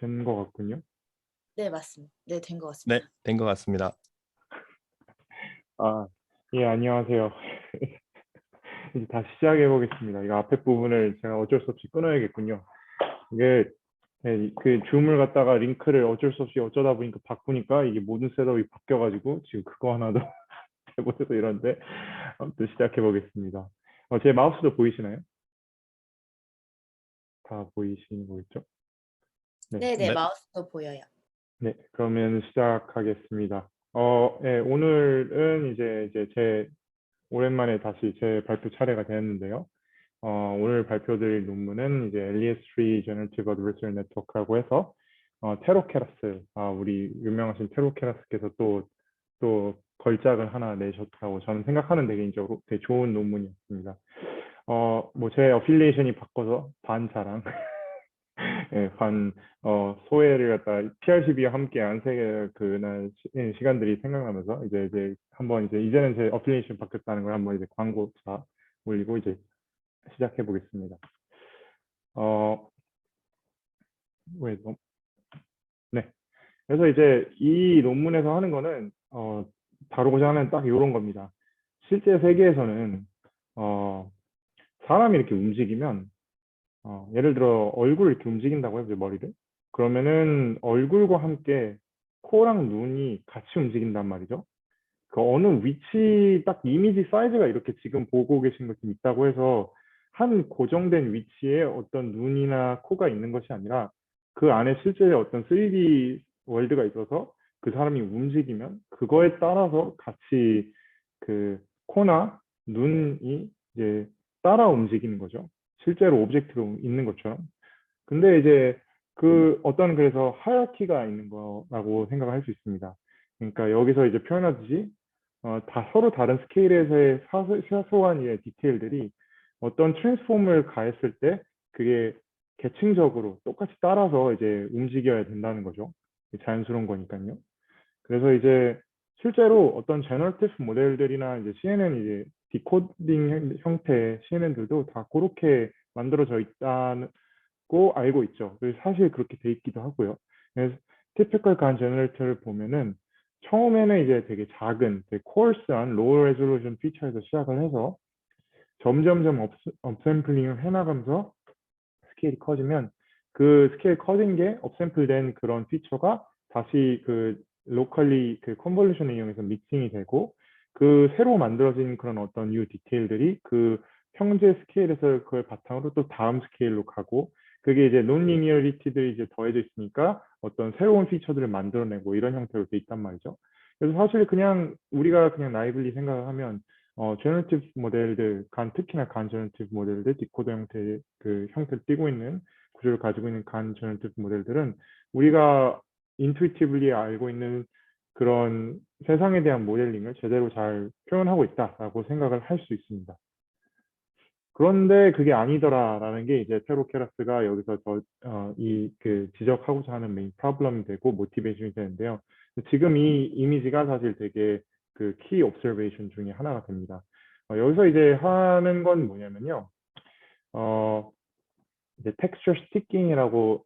된 것 같군요. 네, 맞습니다. 네, 된 것 네, 같습니다. 된 것 같습니다. 예, 안녕하세요. 이제 다시 시작해 보겠습니다. 이거 앞에 부분을 제가 어쩔 수 없이 끊어야겠군요. 이게 그 줌을 갖다가 링크를 어쩔 수 없이 어쩌다 보니까 바꾸니까 이게 모든 셋업이 바뀌어가지고 지금 그거 하나도 잘못해서 이런데 아무튼 시작해 보겠습니다. 제 마우스도 보이시나요? 다 보이시는 거겠죠? 네. 네, 네, 네, 마우스도 보여요. 네, 그러면 시작하겠습니다. 네, 오늘은 이제 제 오랜만에 다시 제 발표 차례가 되었는데요. 오늘 발표드릴 논문은 이제 LES3 Generative Adversarial Network라고 해서 테로케라스, 우리 유명하신 테로케라스께서 또 걸작을 하나 내셨다고 저는 생각하는데 개인적으로 되게 좋은 논문이었습니다. 뭐 제 어필리에이션이 바꿔서 반자랑 예, 소외를 갖다 PRCB와 함께 한 세계 그날 시간들이 생각나면서 이제 한번 이제는 제 어플리케이션 바뀌었다는 걸 한번 이제 광고차 올리고 이제 시작해 보겠습니다. 왜 네. 그래서 이제 이 논문에서 하는 거는 다루고자 하는 딱 이런 겁니다. 실제 세계에서는 사람이 이렇게 움직이면 예를 들어 얼굴을 이렇게 움직인다고 해보죠, 머리를. 그러면은 얼굴과 함께 코랑 눈이 같이 움직인단 말이죠. 그 어느 위치 딱 이미지 사이즈가 이렇게 지금 보고 계신 것이 있다고 해서 한 고정된 위치에 어떤 눈이나 코가 있는 것이 아니라 그 안에 실제 어떤 3D 월드가 있어서 그 사람이 움직이면 그거에 따라서 같이 그 코나 눈이 이제 따라 움직이는 거죠. 실제로 오브젝트로 있는 것처럼. 근데 이제 그 어떤 그래서 하이라키가 있는 거라고 생각을 할 수 있습니다. 그러니까 여기서 이제 표현하듯이 다 서로 다른 스케일에서의 사소한 디테일들이 어떤 트랜스폼을 가했을 때 그게 계층적으로 똑같이 따라서 이제 움직여야 된다는 거죠. 자연스러운 거니까요. 그래서 이제 실제로 어떤 제너러티브 모델들이나 이제 CNN 이제 디코딩 형태의 CNN들도 다 그렇게 만들어져 있다고 알고 있죠. 그래서 사실 그렇게 돼 있기도 하고요. 그래서 티피컬 간 제너레이터를 보면은 처음에는 이제 되게 작은, 되게 코어스한 로우 레졸루션 피처에서 시작을 해서 점점점 업샘플링을 해나가면서 스케일이 커지면 그 스케일 커진 게 업샘플된 그런 피처가 다시 그 로컬리 그 컨볼루션을 이용해서 믹싱이 되고 그 새로 만들어진 그런 어떤 뉴 디테일들이 그 형제 스케일에서 그걸 바탕으로 또 다음 스케일로 가고 그게 이제 논리니어리티들이 이제 더해져 있으니까 어떤 새로운 피처들을 만들어내고 이런 형태로 돼 있단 말이죠. 그래서 사실 그냥 우리가 그냥 나이블리 생각하면 제너러티브 모델들, 특히나 간 제너러티브 모델들, 디코더 형태의 그 형태를 띠고 있는 구조를 가지고 있는 간 제너러티브 모델들은 우리가 인투이티브리 알고 있는 그런 세상에 대한 모델링을 제대로 잘 표현하고 있다라고 생각을 할 수 있습니다. 그런데 그게 아니더라라는 게 이제 테로케라스가 여기서 그 지적하고자 하는 메인 프로블럼이 되고 모티베이션이 되는데요. 지금 이 이미지가 사실 되게 그 키 옵저베이션 중에 하나가 됩니다. 여기서 이제 하는 건 뭐냐면요. 이제 텍스처 스티킹이라고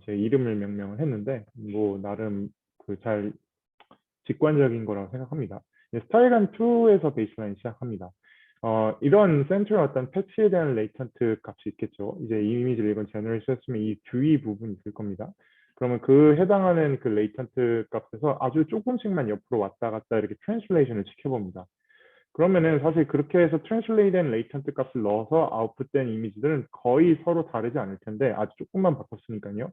제 이름을 명명을 했는데 뭐 나름 그 잘 직관적인 거라고 생각합니다. 스타일간 2에서 베이스라인 시작합니다. 이런 센트럴 어떤 패치에 대한 레이턴트 값이 있겠죠. 이제 이 이미지를 이건 제너레이션 했으면 이 주위 부분이 있을 겁니다. 그러면 그 해당하는 그 레이턴트 값에서 아주 조금씩만 옆으로 왔다 갔다 이렇게 트랜슬레이션을 지켜봅니다. 그러면은 사실 그렇게 해서 트랜슬레이트된 레이턴트 값을 넣어서 아웃풋된 이미지들은 거의 서로 다르지 않을 텐데 아주 조금만 바꿨으니까요.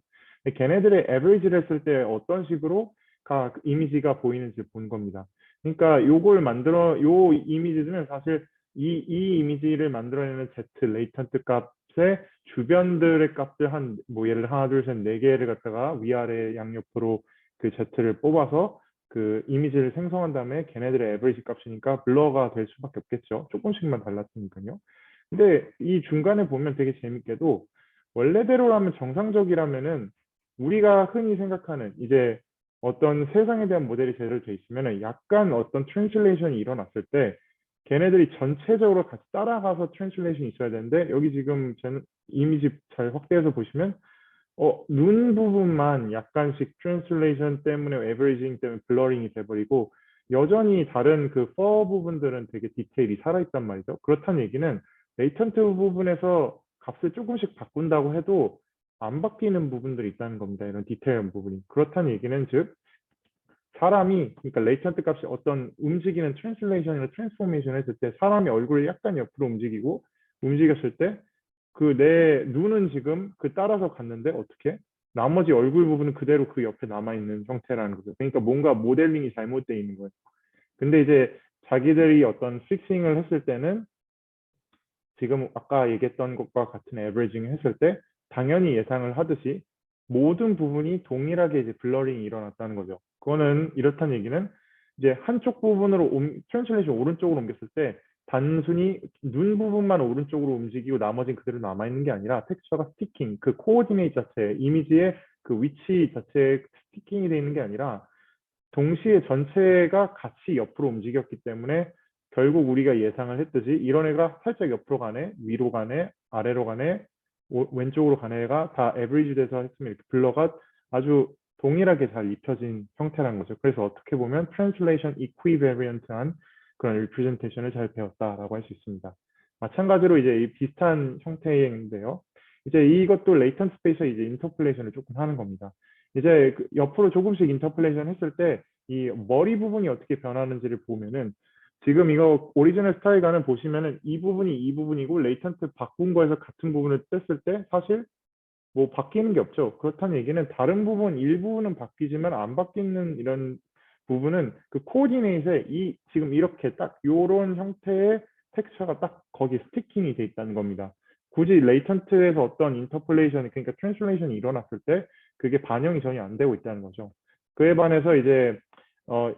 걔네들의 에버리지를 했을 때 어떤 식으로 각 이미지가 보이는지 본 겁니다. 그러니까 요 이미지들은 사실 이 이미지를 만들어내는 Z 레이턴트 값의 주변들의 값들 뭐 예를 하나, 둘, 셋, 네 개를 갖다가 위아래 양옆으로 그 Z를 뽑아서 그 이미지를 생성한 다음에 걔네들의 에버리지 값이니까 블러가 될 수밖에 없겠죠. 조금씩만 달랐으니까요. 근데 이 중간에 보면 되게 재밌게도 원래대로라면 정상적이라면은 우리가 흔히 생각하는 이제 어떤 세상에 대한 모델이 제대로 돼 있으면은 약간 어떤 트랜슬레이션이 일어났을 때 걔네들이 전체적으로 같이 따라가서 트랜슬레이션이 있어야 되는데 여기 지금 이미지 잘 확대해서 보시면 눈 부분만 약간씩 트랜슬레이션 때문에 에버리징 때문에 블러링이 돼버리고 여전히 다른 그 퍼 부분들은 되게 디테일이 살아있단 말이죠. 그렇다는 얘기는 레이턴트 부분에서 값을 조금씩 바꾼다고 해도 안 바뀌는 부분들이 있다는 겁니다. 이런 디테일한 부분이. 그렇다는 얘기는 즉 사람이 그러니까 레이턴트 값이 어떤 움직이는 트랜슬레이션이나 트랜스포메이션 했을 때 사람이 얼굴을 약간 옆으로 움직이고 움직였을 때 그 내 눈은 지금 그 따라서 갔는데 어떻게 나머지 얼굴 부분은 그대로 그 옆에 남아 있는 형태라는 거죠. 그러니까 뭔가 모델링이 잘못되어 있는 거예요. 근데 이제 자기들이 어떤 픽싱을 했을 때는 지금 아까 얘기했던 것과 같은 에버리징을 했을 때 당연히 예상을 하듯이 모든 부분이 동일하게 이제 블러링이 일어났다는 거죠. 그거는 이렇다는 얘기는 이제 한쪽 부분으로 트랜슬레이션 오른쪽으로 옮겼을 때 단순히 눈 부분만 오른쪽으로 움직이고 나머지는 그대로 남아있는 게 아니라 텍스처가 스티킹, 그 코어디네이트 자체, 이미지의 그 위치 자체에 스티킹이 되어 있는 게 아니라 동시에 전체가 같이 옆으로 움직였기 때문에 결국 우리가 예상을 했듯이 이런 애가 살짝 옆으로 가네, 위로 가네, 아래로 가네, 왼쪽으로 가네 애가 다 에브리지 돼서 했으면 이렇게 블러가 아주 동일하게 잘 입혀진 형태라는 거죠. 그래서 어떻게 보면 트랜슬레이션 이퀴베리언트한 그런 리프레젠테이션을 잘 배웠다라고 할 수 있습니다. 마찬가지로 이제 이 비슷한 형태인데요. 이제 이것도 레이턴 스페이스에 이제 인터폴레이션을 조금 하는 겁니다. 이제 그 옆으로 조금씩 인터폴레이션 했을 때 이 머리 부분이 어떻게 변하는지를 보면은 지금 이거 오리지널 스타일가는 보시면은 이 부분이 이 부분이고 레이턴트 바꾼 거에서 같은 부분을 뺐을 때 사실 뭐 바뀌는 게 없죠. 그렇다는 얘기는 다른 부분 일부분은 바뀌지만 안 바뀌는 이런 부분은 그 코디네이트에 이 지금 이렇게 딱 요런 형태의 텍스처가 딱 거기 스티킹이 돼 있다는 겁니다. 굳이 레이턴트에서 어떤 인터폴레이션이 그러니까 트랜슬레이션이 일어났을 때 그게 반영이 전혀 안 되고 있다는 거죠. 그에 반해서 이제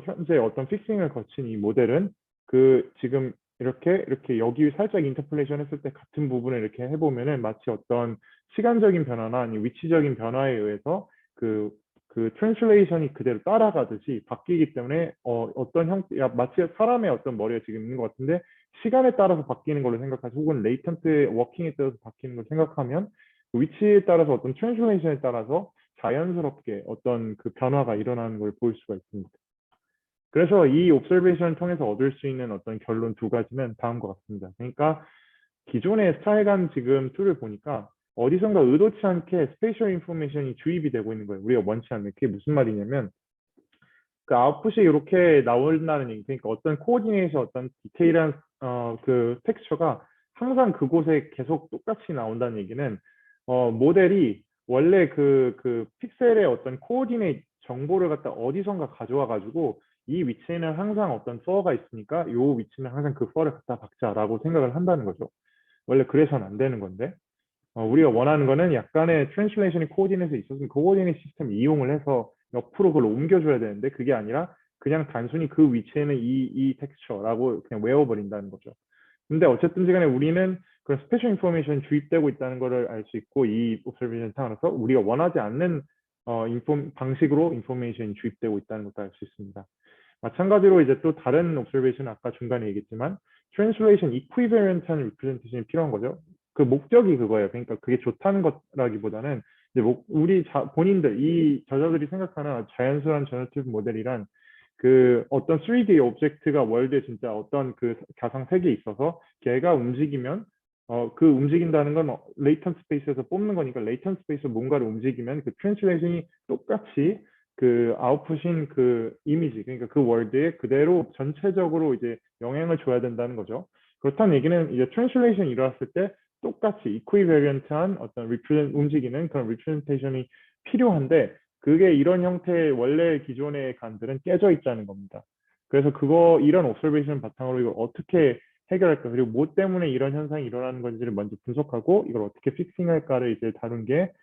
현재 어떤 픽싱을 거친 이 모델은 그 지금 이렇게 여기 살짝 인터폴레이션 했을 때 같은 부분을 이렇게 해보면은 마치 어떤 시간적인 변화나 아니 위치적인 변화에 의해서 그 트랜슬레이션이 그대로 따라가듯이 바뀌기 때문에 어떤 형태, 마치 사람의 어떤 머리가 지금 있는 것 같은데 시간에 따라서 바뀌는 걸로 생각하시 혹은 레이턴트의 워킹에 따라서 바뀌는 걸 생각하면 그 위치에 따라서 어떤 트랜슬레이션에 따라서 자연스럽게 어떤 그 변화가 일어나는 걸 볼 수가 있습니다. 그래서 이 옵저베이션을 통해서 얻을 수 있는 어떤 결론 두 가지는 다음과 같습니다. 그러니까 기존의 스타일간 지금 툴을 보니까 어디선가 의도치 않게 스페이셜 인포메이션이 주입이 되고 있는 거예요. 우리가 원치 않는. 그게 무슨 말이냐면 그 아웃풋이 이렇게 나온다는 얘기. 그러니까 어떤 코어디네이션, 어떤 디테일한 그 텍스처가 항상 그곳에 계속 똑같이 나온다는 얘기는 모델이 원래 그 픽셀의 어떤 코어디네이트 정보를 갖다 어디선가 가져와 가지고 이 위치에는 항상 어떤 퍼가 있으니까 이 위치는 항상 그 퍼를 갖다 박자라고 생각을 한다는 거죠. 원래 그래서는 안 되는 건데 우리가 원하는 거는 약간의 트랜슬레이션이 코어디네이트에 있어서 그 코어디네이트 시스템 이용을 해서 옆으로 그걸 옮겨줘야 되는데 그게 아니라 그냥 단순히 그 위치에는 이 텍스처라고 그냥 외워버린다는 거죠. 근데 어쨌든 간에 우리는 그런 스페셜 인포메이션 주입되고 있다는 것을 알 수 있고 이 옵저베이션 상으로서 우리가 원하지 않는 방식으로 인포메이션이 주입되고 있다는 것도 알 수 있습니다. 마찬가지로 이제 또 다른 옵저베이션 아까 중간에 얘기했지만 트랜슬레이션 이퀴베런트한 리프레젠테이션이 필요한 거죠. 그 목적이 그거예요. 그러니까 그게 좋다는 것라기보다는 이제 우리 본인들 이 저자들이 생각하는 자연스러운 제너티브 모델이란 그 어떤 3D 오브젝트가 월드에 진짜 어떤 그 가상 세계에 있어서 걔가 움직이면 그 움직인다는 건 레이턴 스페이스에서 뽑는 거니까 레이턴 스페이스에서 뭔가를 움직이면 그 트랜슬레이션이 똑같이 그 아웃풋인 그 이미지 그러니까 그 월드에 그대로 전체적으로 이제 영향을 줘야 된다는 거죠. 그렇다는 얘기는 이제 트랜슬레이션이 일어났을 때 똑같이 이퀴베리언트한 어떤 움직이는 그런 리프레젠테이션이 필요한데 그게 이런 형태의 원래 기존의 간들은 깨져 있다는 겁니다. 그래서 이런 옵저베이션 바탕으로 이걸 어떻게 해결할까 그리고 뭐 때문에 이런 현상이 일어나는 건지를 먼저 분석하고 이걸 어떻게 픽싱할까를 이제 다룬 게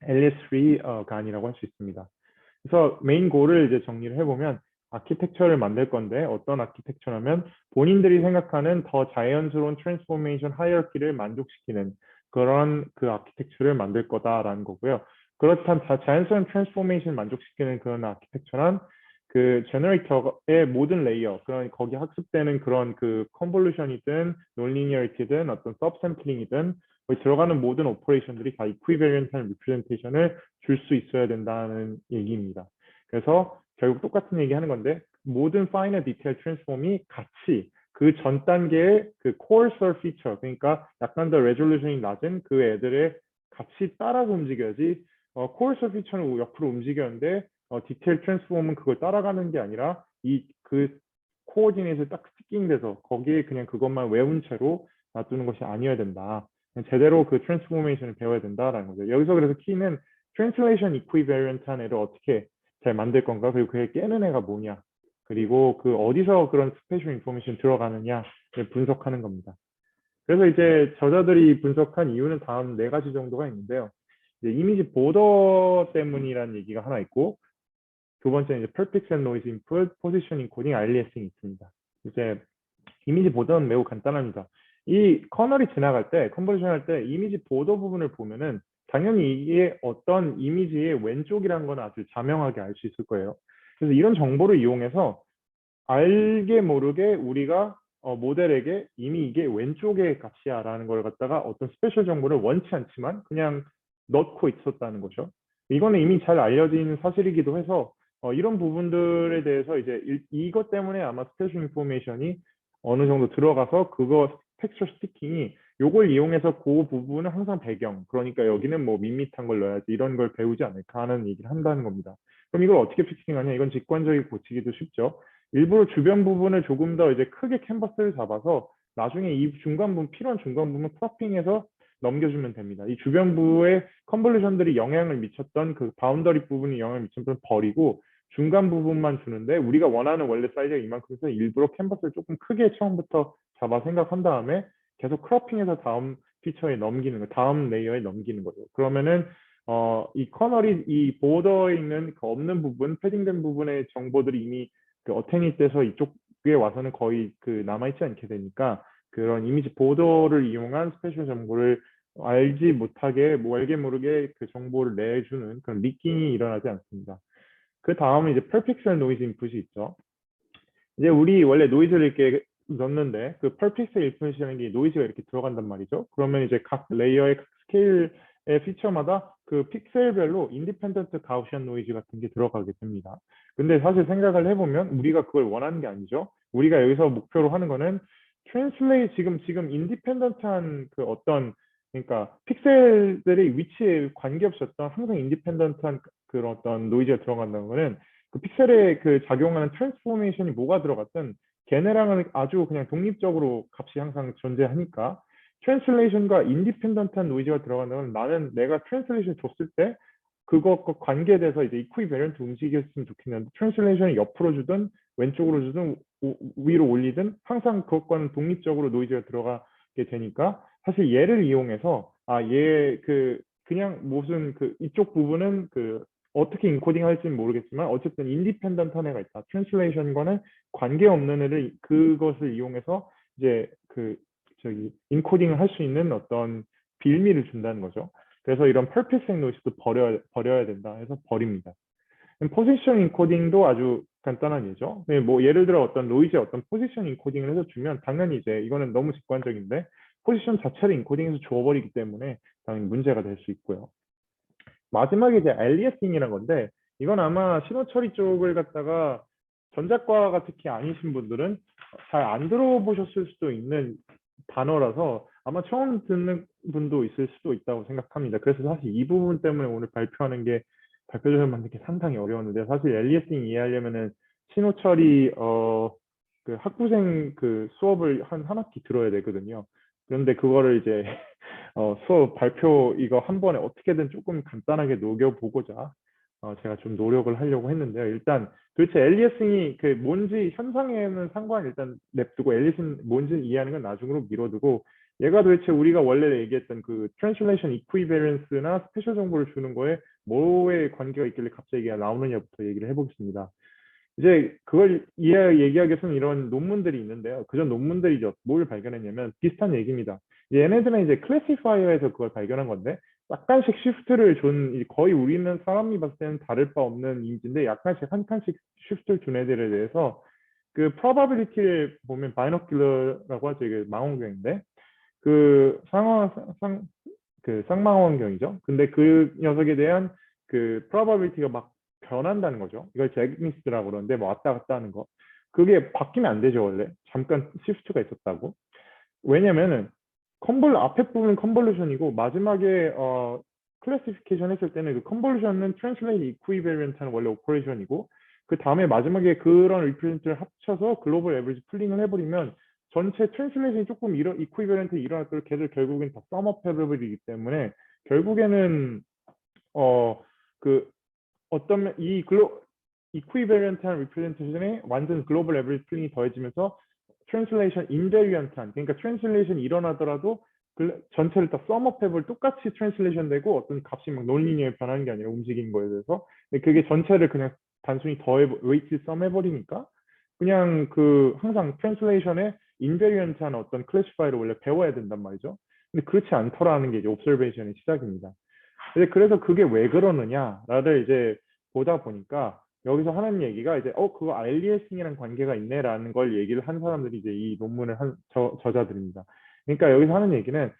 LS3가 아니라고 할 수 있습니다. 그래서 메인 골을 이제 정리를 해보면 아키텍처를 만들 건데 어떤 아키텍처냐면 본인들이 생각하는 더 자연스러운 트랜스포메이션 하이어키를 만족시키는 그런 그 아키텍처를 만들 거다라는 거고요. 그렇다면 자연스러운 트랜스포메이션 만족시키는 그런 아키텍처란 그 제너레이터의 모든 레이어, 그런 거기 학습되는 그런 그 컨볼루션이든 논리니어리티든 어떤 서브샘플링이든 거기 들어가는 모든 오퍼레이션들이 다 이퀴베리언트한 리프레젠테이션을 줄 수 있어야 된다는 얘기입니다. 그래서 결국 똑같은 얘기 하는 건데 모든 final detail transform이 같이 그 전 단계의 그 core serve feature 그러니까 약간 더 레졸루션이 낮은 그 애들의 같이 따라서 움직여야지 core serve feature는 옆으로 움직였는데 디테일 트랜스폼은 그걸 따라가는 게 아니라 이 그 코어디네이트에 딱 스틱ing돼서 거기에 그냥 그것만 외운 채로 놔두는 것이 아니어야 된다. 제대로 그 트랜스포메이션을 배워야 된다라는 거죠. 여기서 그래서 키는 트랜슬레이션 이퀴베리언트한 애를 어떻게 잘 만들 건가 그리고 그게 깨는 애가 뭐냐 그리고 그 어디서 그런 스페셜 인포메이션 들어가느냐를 분석하는 겁니다. 그래서 이제 저자들이 분석한 이유는 다음 네 가지 정도가 있는데요. 이제 이미지 보더 때문이라는 얘기가 하나 있고 두 번째는 이제 Perfect and Noise Input, Position Encoding, aliasing이 있습니다. 이제 이미지 보더는 매우 간단합니다. 이 커널이 지나갈 때, 컨버전 할 때 이미지 보더 부분을 보면은 당연히 이게 어떤 이미지의 왼쪽이라는 건 아주 자명하게 알 수 있을 거예요. 그래서 이런 정보를 이용해서 알게 모르게 우리가 모델에게 이미 이게 왼쪽의 값이야라는 걸 갖다가 어떤 스페셜 정보를 원치 않지만 그냥 넣고 있었다는 거죠. 이거는 이미 잘 알려진 사실이기도 해서 이런 부분들에 대해서 이제 이것 때문에 아마 스페셜 인포메이션이 어느 정도 들어가서 그거 텍스처 스티킹이 요걸 이용해서 그 부분은 항상 배경 그러니까 여기는 뭐 밋밋한 걸 넣어야지 이런 걸 배우지 않을까 하는 얘기를 한다는 겁니다. 그럼 이걸 어떻게 피칭하냐 이건 직관적이고 고치기도 쉽죠. 일부러 주변 부분을 조금 더 이제 크게 캔버스를 잡아서 나중에 이 중간 부분 필요한 중간 부분 크로핑해서 넘겨주면 됩니다. 이 주변부의 컨볼루션들이 영향을 미쳤던 그 바운더리 부분이 영향을 미쳤던 버리고 중간 부분만 주는데 우리가 원하는 원래 사이즈가 이만큼 해서 일부러 캔버스를 조금 크게 처음부터 잡아 생각한 다음에 계속 크로핑해서 다음 피처에 넘기는 거, 다음 레이어에 넘기는 거죠. 그러면은 이 커널이 이 보더에 있는 그 없는 부분, 패딩된 부분의 정보들이 이미 그 어테닛 돼서 이쪽에 와서는 거의 그 남아있지 않게 되니까 그런 이미지 보더를 이용한 스페셜 정보를 알지 못하게 뭐 알게 모르게 그 정보를 내주는 그런 리깅이 일어나지 않습니다. 그 다음은 이제 퍼픽셀 노이즈 인풋이 있죠. 이제 우리 원래 노이즈를 이렇게 넣는데 그 퍼픽셀 인풋이라는 게 노이즈가 이렇게 들어간단 말이죠. 그러면 이제 각 레이어의 각 스케일의 피처마다 그 픽셀별로 인디펜던트 가우시안 노이즈 같은 게 들어가게 됩니다. 근데 사실 생각을 해보면 우리가 그걸 원하는 게 아니죠. 우리가 여기서 목표로 하는 거는 트랜슬레이 지금 인디펜던트한 그 어떤 그러니까 픽셀들의 위치에 관계없이 어떤 항상 인디펜던트한 그런 어떤 노이즈가 들어간다는 거는 그 픽셀에 그 작용하는 트랜스포메이션이 뭐가 들어갔든 걔네랑은 아주 그냥 독립적으로 값이 항상 존재하니까 트랜슬레이션과 인디펜던트한 노이즈가 들어간다면 나는 내가 트랜슬레이션 줬을 때 그것과 관계돼서 이제 이퀴베런트 움직였으면 좋겠는데 트랜슬레이션을 옆으로 주든 왼쪽으로 주든 위로 올리든 항상 그것과는 독립적으로 노이즈가 들어가게 되니까 사실 얘를 이용해서 얘 그 그냥 무슨 그 이쪽 부분은 그 어떻게 인코딩 할지는 모르겠지만 어쨌든 인디펜던트한 애가 있다. 트랜슬레이션과는 관계없는 애를 그것을 이용해서 이제 그 저기 인코딩을 할 수 있는 어떤 빌미를 준다는 거죠. 그래서 이런 펄피스행 노이즈도 버려야 된다 해서 버립니다. 포지션 인코딩도 아주 간단한 예죠. 뭐 예를 들어 어떤 노이즈에 어떤 포지션 인코딩을 해서 주면 당연히 이제 이거는 너무 직관적인데 포지션 자체를 인코딩해서 줘버리기 때문에 당연히 문제가 될 수 있고요. 마지막에 이제 알리아싱이라는 건데 이건 아마 신호 처리 쪽을 갖다가 전자과가 특히 아니신 분들은 잘 안 들어보셨을 수도 있는 단어라서 아마 처음 듣는 분도 있을 수도 있다고 생각합니다. 그래서 사실 이 부분 때문에 오늘 발표하는 게 발표를 만드는 게 상당히 어려웠는데 사실 엘리아싱 이해하려면은 신호 처리 그 학부생 그 수업을 한 학기 들어야 되거든요. 그런데 그거를 이제 수업 발표 이거 한 번에 어떻게든 조금 간단하게 녹여보고자 제가 좀 노력을 하려고 했는데요. 일단 도대체 엘리어싱이 그 뭔지 현상에는 상관 일단 냅두고 엘리어싱 뭔지 이해하는 건 나중으로 미뤄두고 얘가 도대체 우리가 원래 얘기했던 그 트랜슬레이션 이퀴베런스나 스페셜 정보를 주는 거에 뭐에 관계가 있길래 갑자기 나오느냐부터 얘기를 해보겠습니다. 이제 그걸 얘기하기 위해서는 이런 논문들이 있는데요. 그전 논문들이 뭘 발견했냐면 비슷한 얘기입니다. 얘네들은 이제 클래시파이어에서 그걸 발견한 건데 약간씩 시프트를 준 거의 우리는 사람이 봤을 때는 다를 바 없는 인지인데 약간씩 한 칸씩 시프트를 준 애들에 대해서 그 probability를 보면 바이너큘러라고 하죠. 이게 망원경인데 그 그 쌍망원경이죠. 근데 그 녀석에 대한 그 probability가 막 변한다는 거죠. 이걸 제그니스라고 그러는데 뭐 왔다 갔다 하는 거. 그게 바뀌면 안 되죠, 원래. 잠깐 시프트가 있었다고. 왜냐면은 앞에 부분은 컨볼루션이고 마지막에 클래시피케이션 했을 때는 그 컨볼루션은 트랜슬레이트 이퀴베리언트는 원래 오퍼레이션이고 그 다음에 마지막에 그런 리프레젠트를 합쳐서 글로벌 에버리지 풀링을 해버리면 전체 트랜슬레이션이 조금 이퀴베리언트 일어났더니 걔들 결국엔 다 썸업해버리기 때문에 결국에는 그 어떤 이 이퀴베리언트한 리프레젠테이션에 완전 글로벌 에버리지 풀링이 더해지면서 트랜슬레이션 인베리언트한 그러니까 트랜슬레이션이 일어나더라도 전체를 다 썸업해볼 똑같이 트랜슬레이션 되고 어떤 값이 막 논리니어에 변하는 게 아니라 움직이는 거에 대해서 그게 전체를 그냥 단순히 웨이트 썸 해버리니까 그냥 그 항상 트랜슬레이션에 인베리언트한 어떤 클래시파이를 원래 배워야 된단 말이죠. 근데 그렇지 않더라는 게 이제 옵저베이션의 시작입니다. 그래서 그게 왜 그러느냐를 이제 보다 보니까 여기서 하는 얘기가 이제 그거 알리에싱이랑 관계가 있네라는 걸 얘기를 한 사람들이 이제 이 논문을 한 저자들입니다. 그러니까 여기서 하는 얘기는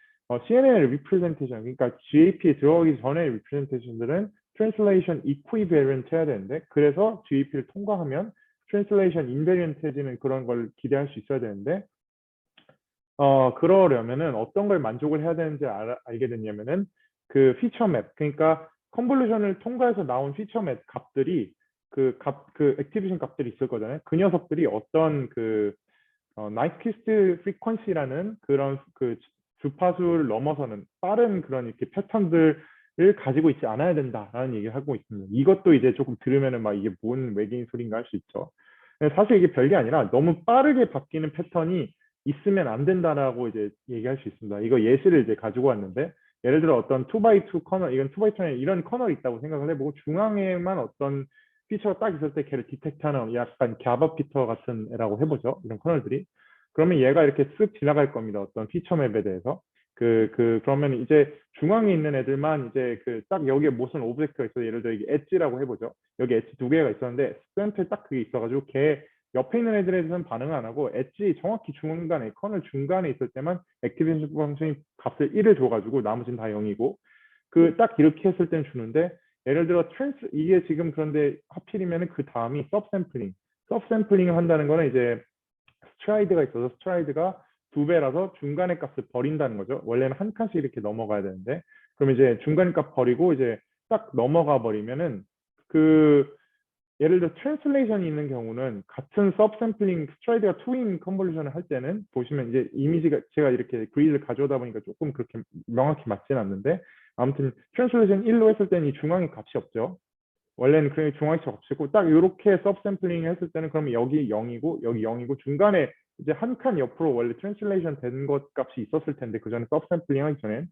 CNN의 리프레젠테이션 그러니까 GAP에 들어가기 전에 리프레젠테이션들은 트랜슬레이션 이퀴베리언트 해야 되는데 그래서 GAP를 통과하면 트랜슬레이션 인베리언트해지는 그런 걸 기대할 수 있어야 되는데 그러려면은 어떤 걸 만족을 해야 되는지 알게 됐냐면은 그 피처 맵, 그러니까 컨볼루션을 통과해서 나온 피처 맵 값들이 그 액티비션 값들이 있을 거잖아요. 그 녀석들이 어떤 나이퀴스트 프리퀀시라는 그런 그 주파수를 넘어서는 빠른 그런 이렇게 패턴들을 가지고 있지 않아야 된다라는 얘기를 하고 있습니다. 이것도 이제 조금 들으면은 막 이게 뭔 외계인 소리인가 할 수 있죠. 사실 이게 별게 아니라 너무 빠르게 바뀌는 패턴이 있으면 안 된다라고 이제 얘기할 수 있습니다. 이거 예시를 이제 가지고 왔는데 예를 들어 어떤 2x2 커널, 이건 2x2에 이런 커널이 있다고 생각을 해보고 중앙에만 어떤 피처가 딱 있을 때 걔를 디텍트하는 약간 갸바 피터 같은 애라고 해보죠. 이런 커널들이. 그러면 얘가 이렇게 쓱 지나갈 겁니다. 어떤 피처 맵에 대해서. 그러면 이제 중앙에 있는 애들만 이제 딱 여기에 무슨 오브젝트가 있어요. 예를 들어 이게 엣지라고 해보죠. 여기 엣지 두 개가 있었는데 센터에 딱 그게 있어가지고 걔 옆에 있는 애들에 대해서는 반응을 안 하고 엣지 정확히 중간에 커널 중간에 있을 때만 액티베이션 펑션이 값을 1을 줘가지고 나머지는 다 0이고 딱 이렇게 했을 땐 주는데 예를 들어 이게 지금 그런데 하필이면 그 다음이 서브샘플링을 한다는 거는 이제 스트라이드가 있어서 스트라이드가 2배라서 중간의 값을 버린다는 거죠. 원래는 한 칸씩 이렇게 넘어가야 되는데 그럼 이제 중간 값 버리고 이제 딱 넘어가 버리면은 예를 들어 트랜슬레이션이 있는 경우는 같은 서브샘플링 스트라이드가 투인 컨볼루션을 할 때는 보시면 이제 이미지가 제가 이렇게 그리드를 가져오다 보니까 조금 그렇게 명확히 맞지는 않는데 아무튼 트랜슬레이션 1로 했을 때는 이 중앙에 값이 없죠. 원래는 그냥 중앙에서 없었고 딱 이렇게 서브샘플링 했을 때는 그러면 여기 0이고 여기 0이고 중간에 이제 한 칸 옆으로 원래 트랜슬레이션 된 것 값이 있었을 텐데 그 전에 서브샘플링 하기 전엔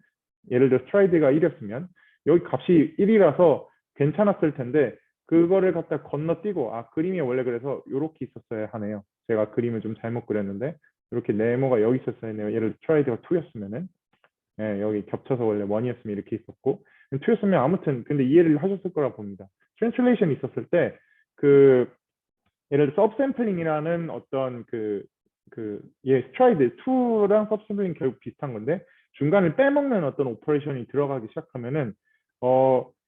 예를 들어 스트라이드가 1이었으면 여기 값이 1이라서 괜찮았을 텐데 그거를 갖다 건너뛰고 그림이 원래 그래서 이렇게 있었어야 하네요. 제가 그림을 좀 잘못 그렸는데 이렇게 네모가 여기 있었어야 해요. 예를 들어 스트라이드가 2였으면은 여기 겹쳐서 원래 1이었으면 이렇게 있었고 2였으면 아무튼 근데 이해를 하셨을 거라 봅니다. 트랜슬레이션이 있었을 때 예를 들어 서브샘플링이라는 어떤 스트라이드 2랑 서브샘플링 결국 비슷한 건데 중간을 빼먹는 어떤 오퍼레이션이 들어가기 시작하면은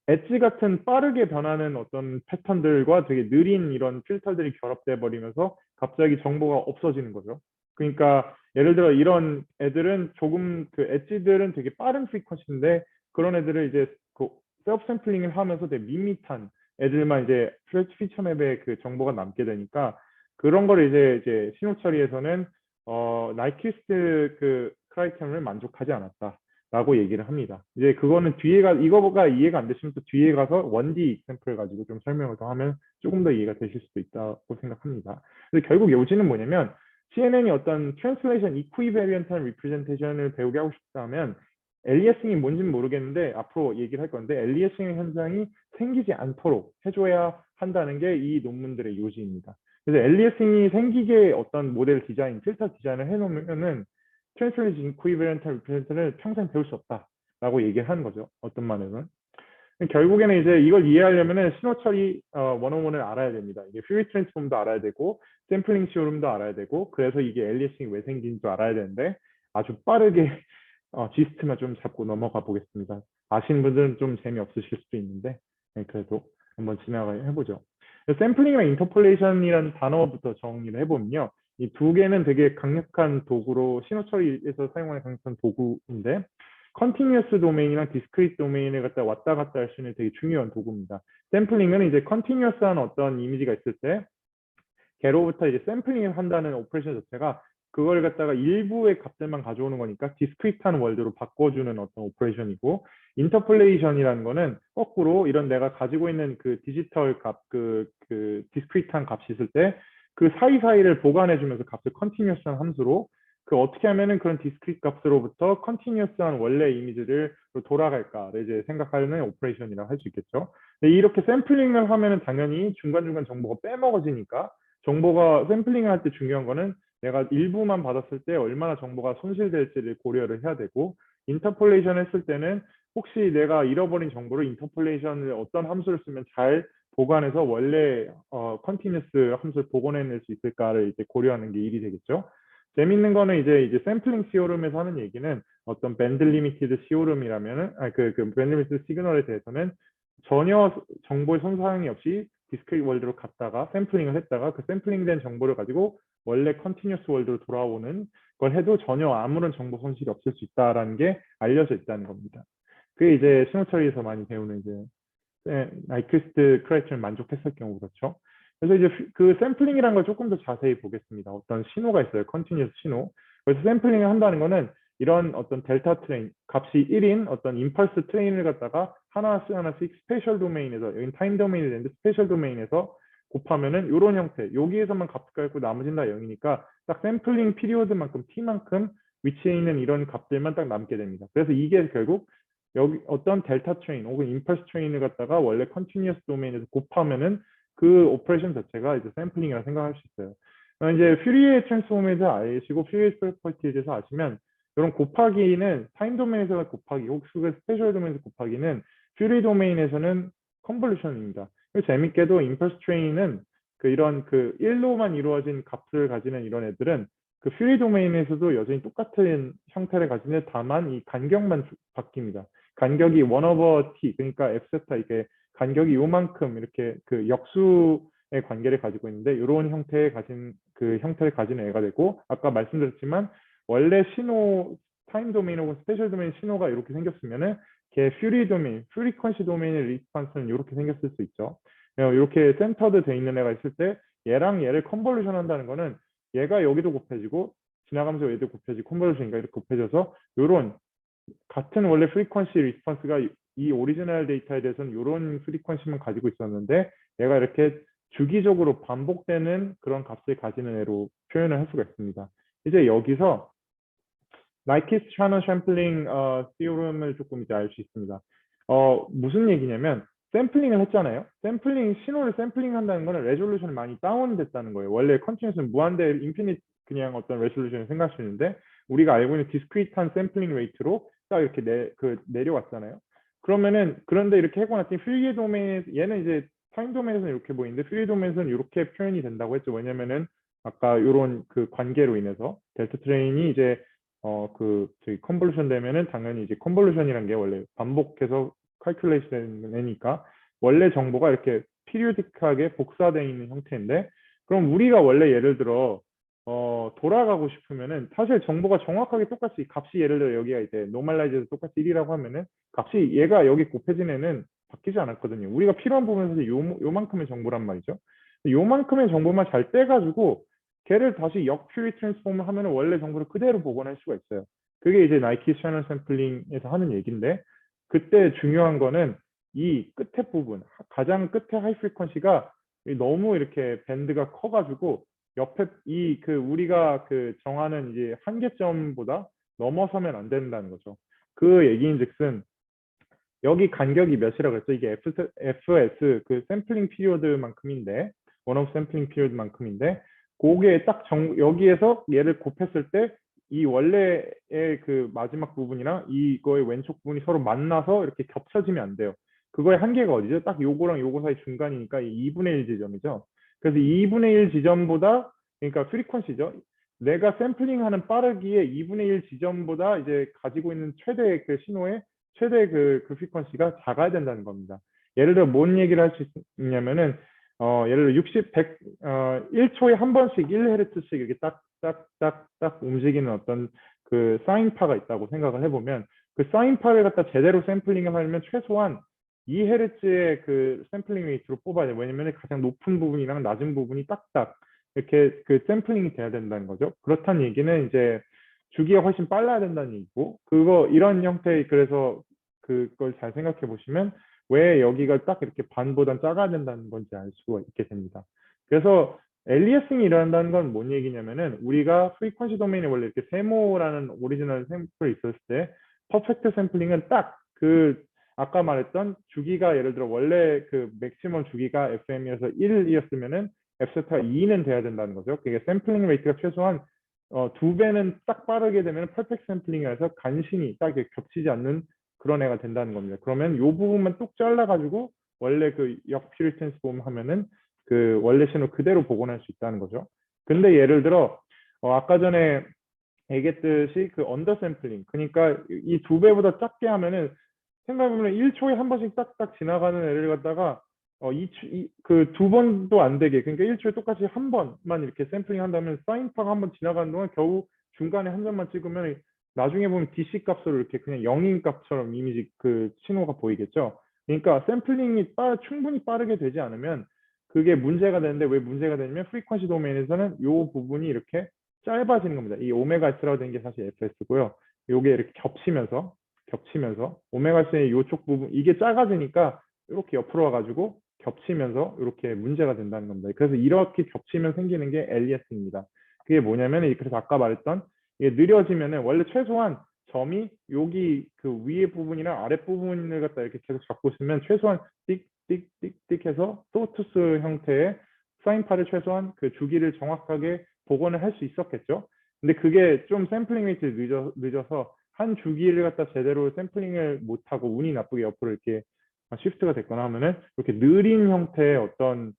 엣지 같은 빠르게 변하는 어떤 패턴들과 되게 느린 이런 필터들이 결합돼 버리면서 갑자기 정보가 없어지는 거죠. 그러니까 예를 들어 이런 애들은 조금 엣지들은 되게 빠른 프리퀀시인데 그런 애들을 이제 셀프 샘플링을 하면서 되게 밋밋한 애들만 이제 피처 맵에 정보가 남게 되니까 그런 거를 이제 신호 처리에서는 나이키스트 크라이테리언을 만족하지 않았다라고 얘기를 합니다. 이제 그거는 이거가 이해가 안 되시면 또 뒤에 가서 1D 샘플을 가지고 좀 설명을 더 하면 조금 더 이해가 되실 수도 있다고 생각합니다. 근데 결국 요지는 뭐냐면 CNN이 어떤 트랜슬레이션 이퀴베리언트한 리프레젠테이션을 배우게 하고 싶다면 엘리어싱이 뭔지는 모르겠는데 앞으로 얘기를 할 건데 엘리어싱 현상이 생기지 않도록 해줘야 한다는 게 이 논문들의 요지입니다. 그래서 엘리어싱이 생기게 어떤 모델 디자인, 필터 디자인을 해놓으면은 트랜슬레이션 이퀴베리언트한 리프레젠테이션을 평생 배울 수 없다라고 얘기를 하는 거죠. 어떤 말에는. 결국에는 이제 이걸 이해하려면은 신호 처리 101을 알아야 됩니다. 이게 퓨리 트랜스폼도 알아야 되고 샘플링 시오름도 알아야 되고 그래서 이게 엘리어싱이 왜 생긴지도 알아야 되는데 아주 빠르게 지스트만 좀 잡고 넘어가 보겠습니다. 아시는 분들은 좀 재미없으실 수도 있는데 네, 그래도 한번 지나가 해보죠. 샘플링이랑 인터폴레이션이라는 단어부터 정리를 해보면요. 이 두 개는 되게 강력한 도구로 신호 처리에서 사용하는 강력한 도구인데 컨티뉴어스 도메인이랑 디스크리트 도메인을 갖다 왔다 갔다 할 수 있는 되게 중요한 도구입니다. 샘플링은 이제 컨티뉴어스한 어떤 이미지가 있을 때 걔로부터 이제 샘플링을 한다는 오퍼레이션 자체가 그걸 갖다가 일부의 값들만 가져오는 거니까 디스크리트한 월드로 바꿔주는 어떤 오퍼레이션이고 인터폴레이션이라는 거는 거꾸로 이런 내가 가지고 있는 그 디지털 값, 그 디스크리트한 값이 있을 때 그 사이사이를 보관해주면서 값을 컨티뉴어스한 함수로 그 어떻게 하면은 그런 디스크리트 값으로부터 컨티뉴어스한 원래 이미지를 돌아갈까를 이제 생각하는 오퍼레이션이라고 할 수 있겠죠. 근데 이렇게 샘플링을 하면은 당연히 중간중간 정보가 빼먹어지니까 정보가 샘플링을 할 때 중요한 거는 내가 일부만 받았을 때 얼마나 정보가 손실될지를 고려를 해야 되고 인터폴레이션 했을 때는 혹시 내가 잃어버린 정보를 인터폴레이션을 어떤 함수를 쓰면 잘 보관해서 원래 컨티뉴스 함수를 복원해낼 수 있을까를 이제 고려하는 게 일이 되겠죠. 재밌는 거는 이제 샘플링 시오름에서 하는 얘기는 어떤 밴드 리미티드 시오름이라면은 그 밴드 리미티드 시그널에 대해서는 전혀 정보의 손상이 없이 디스크리트 월드로 갔다가 샘플링을 했다가 그 샘플링된 정보를 가지고 원래 컨티뉴어스 월드로 돌아오는 걸 해도 전혀 아무런 정보 손실이 없을 수 있다라는 게 알려져 있다는 겁니다. 그게 이제 신호 처리에서 많이 배우는 이제 나이퀴스트 크라이처를 만족했을 경우 그렇죠. 그래서 이제 그 샘플링이라는 걸 조금 더 자세히 보겠습니다. 어떤 신호가 있어요. 컨티뉴어스 신호. 그래서 샘플링을 한다는 거는 이런 어떤 델타 트레인, 값이 1인 어떤 임펄스 트레인을 갖다가 하나씩 스페셜 도메인에서, 여기 타임 도메인이 되는데 스페셜 도메인에서 곱하면은 이런 형태, 여기에서만 값을 깔고 나머지는 다 0이니까 딱 샘플링 피리오드만큼 t만큼 위치해 있는 이런 값들만 딱 남게 됩니다. 그래서 이게 결국 여기 어떤 델타 트레인 혹은 임펄스 트레인을 갖다가 원래 컨티뉴어스 도메인에서 곱하면은 그 오퍼레이션 자체가 이제 샘플링이라 생각할 수 있어요. 이제 퓨리에 트랜스폼에 대해서 아시고 퓨리에 프로퍼티에 대해서 아시면 이런 곱하기는 타임 도메인에서 곱하기 혹시 스페셜 도메인에서 곱하기는 퓨리 도메인에서는 컨볼루션입니다. 재밌게도 임펄스 트레인은 그 이런 그 1로만 이루어진 값을 가지는 이런 애들은 그 퓨리 도메인에서도 여전히 똑같은 형태를 가지는데 다만 이 간격만 바뀝니다. 간격이 1 over t 그러니까 f세타 이게 간격이 요만큼 이렇게 그 역수의 관계를 가지고 있는데 이런 형태의 그 형태를 가지는 애가 되고 아까 말씀드렸지만 원래 신호 타임 도메인 혹은 스페셜 도메인 신호가 이렇게 생겼으면은 걔 퓨리 도메인, 프리퀀시 도메인의 리스판스는 이렇게 생겼을 수 있죠. 이렇게 센터드 돼 있는 애가 있을 때 얘랑 얘를 컨볼루션 한다는 거는 얘가 여기도 곱해지고 지나가면서 얘도 곱해지고 컨볼루션이니까 이렇게 곱해져서 이런 같은 원래 프리퀀시 리스폰스가 이 오리지널 데이터에 대해서는 이런 프리퀀시만 가지고 있었는데 얘가 이렇게 주기적으로 반복되는 그런 값을 가지는 애로 표현을 할 수가 있습니다. 이제 여기서 나이키스 샤너 샘플링 시오름을 조금 이제 알 수 있습니다. 무슨 얘기냐면 샘플링을 했잖아요. 신호를 샘플링 한다는 거는 레졸루션이 많이 다운됐다는 거예요. 원래 컨티뉴스는 무한대 인피니트 그냥 어떤 레졸루션을 생각할 수 있는데 우리가 알고 있는 디스크리트한 샘플링 레이트로 딱 이렇게 내려왔잖아요. 그러면은 그런데 이렇게 하고 났더니 퓨리에 도메인에서 얘는 이제 타임 도메인에서는 이렇게 보이는데 퓨리에 도메인에서는 이렇게 표현이 된다고 했죠. 왜냐면은 아까 이런 그 관계로 인해서 델타 트레인이 이제 저희 컨볼루션 되면은 당연히 이제 컨볼루션이란 게 원래 반복해서 칼큘레이션 되니까 원래 정보가 이렇게 피리오딕하게 복사되어 있는 형태인데 그럼 우리가 원래 예를 들어 돌아가고 싶으면은 사실 정보가 정확하게 똑같이 값이 예를 들어 여기가 이제 노멀라이즈에서 똑같이 1이라고 하면은 값이 얘가 여기 곱해진 애는 바뀌지 않았거든요. 우리가 필요한 부분에서 요만큼의 정보란 말이죠. 요만큼의 정보만 잘 떼가지고 걔를 다시 역퓨리 트랜스폼을 하면 원래 정보를 그대로 복원할 수가 있어요. 그게 이제 나이키 채널 샘플링에서 하는 얘기인데 그때 중요한 거는 이 끝에 부분, 가장 끝에 하이 프리퀀시가 너무 이렇게 밴드가 커가지고 옆에 우리가 그 정하는 이제 한계점보다 넘어서면 안 된다는 거죠. 그 얘기인즉슨 여기 간격이 몇이라고 했죠? 이게 FS 그 샘플링 피리오드만큼인데 원오프 샘플링 피리오드만큼인데 그게 딱 여기에서 얘를 곱했을 때 이 원래의 그 마지막 부분이랑 이거의 왼쪽 부분이 서로 만나서 이렇게 겹쳐지면 안 돼요. 그거의 한계가 어디죠? 딱 요거랑 요거 사이 중간이니까 이 2분의 1 지점이죠. 그래서 2분의 1 지점보다 그러니까 프리퀀시죠. 내가 샘플링하는 빠르기의 2분의 1 지점보다 이제 가지고 있는 최대 그 신호의 최대 그 프리퀀시가 작아야 된다는 겁니다. 예를 들어 뭔 얘기를 할 수 있냐면은 예를 들어 60, 100, 1초에 한 번씩 1헤르츠씩 이렇게 딱딱딱딱 움직이는 어떤 그 사인파가 있다고 생각을 해보면 그 사인파를 갖다 제대로 샘플링을 하려면 최소한 2헤르츠의 그 샘플링 레이트로 뽑아야 돼요. 왜냐면 가장 높은 부분이랑 낮은 부분이 딱딱 이렇게 그 샘플링이 돼야 된다는 거죠. 그렇다는 얘기는 이제 주기가 훨씬 빨라야 된다는 얘기고, 그거 이런 형태의, 그래서 그걸 잘 생각해 보시면 왜 여기가 딱 이렇게 반보다 작아야 된다는 건지 알 수가 있게 됩니다. 그래서 엘리어싱이 일어난다는 건 뭔 얘기냐면은 우리가 프리퀀시 도메인에 원래 이렇게 세모라는 오리지널 샘플이 있었을 때 퍼펙트 샘플링은 딱 그 아까 말했던 주기가 예를 들어 원래 그 맥시멈 주기가 FM이어서 1이었으면은 F세타가 2는 돼야 된다는 거죠. 그게 샘플링 레이트가 최소한 2배는 딱 빠르게 되면 퍼펙트 샘플링이라서 간신히 딱 이렇게 겹치지 않는 그런 애가 된다는 겁니다. 그러면 이 부분만 뚝 잘라가지고 원래 그 역필 트랜스폼 하면은 그 원래 신호 그대로 복원할 수 있다는 거죠. 근데 예를 들어 아까 전에 얘기했듯이 그 언더 샘플링, 그러니까 이 2배보다 작게 하면은 생각해보면 1초에 한 번씩 딱딱 지나가는 애를 갖다가 그 2번도 안 되게, 그러니까 1초에 똑같이 한 번만 이렇게 샘플링 한다면 사인파가 한 번 지나가는 동안 겨우 중간에 한 점만 찍으면 나중에 보면 DC 값으로 이렇게 그냥 영인 값처럼 이미지 그 신호가 보이겠죠. 그러니까 샘플링이 충분히 빠르게 되지 않으면 그게 문제가 되는데, 왜 문제가 되냐면 프리퀀시 도메인에서는 이 부분이 이렇게 짧아지는 겁니다. 이 오메가 S라고 되는 게 사실 FS고요. 요게 이렇게 겹치면서 오메가 S의 이쪽 부분 이게 작아지니까 이렇게 옆으로 와가지고 겹치면서 이렇게 문제가 된다는 겁니다. 그래서 이렇게 겹치면 생기는 게 엘리어스입니다. 그게 뭐냐면, 그래서 아까 말했던 이게 느려지면은 원래 최소한 점이 여기 그 위에 부분이랑 아래 부분을 갖다 이렇게 계속 잡고 있으면 최소한 띡띡띡띡 해서 소투스 형태의 사인파를 최소한 그 주기를 정확하게 복원을 할 수 있었겠죠. 근데 그게 좀 샘플링 레이트 늦어서 한 주기를 갖다 제대로 샘플링을 못하고 운이 나쁘게 옆으로 이렇게 시프트가 됐거나 하면은 이렇게 느린 형태의 어떤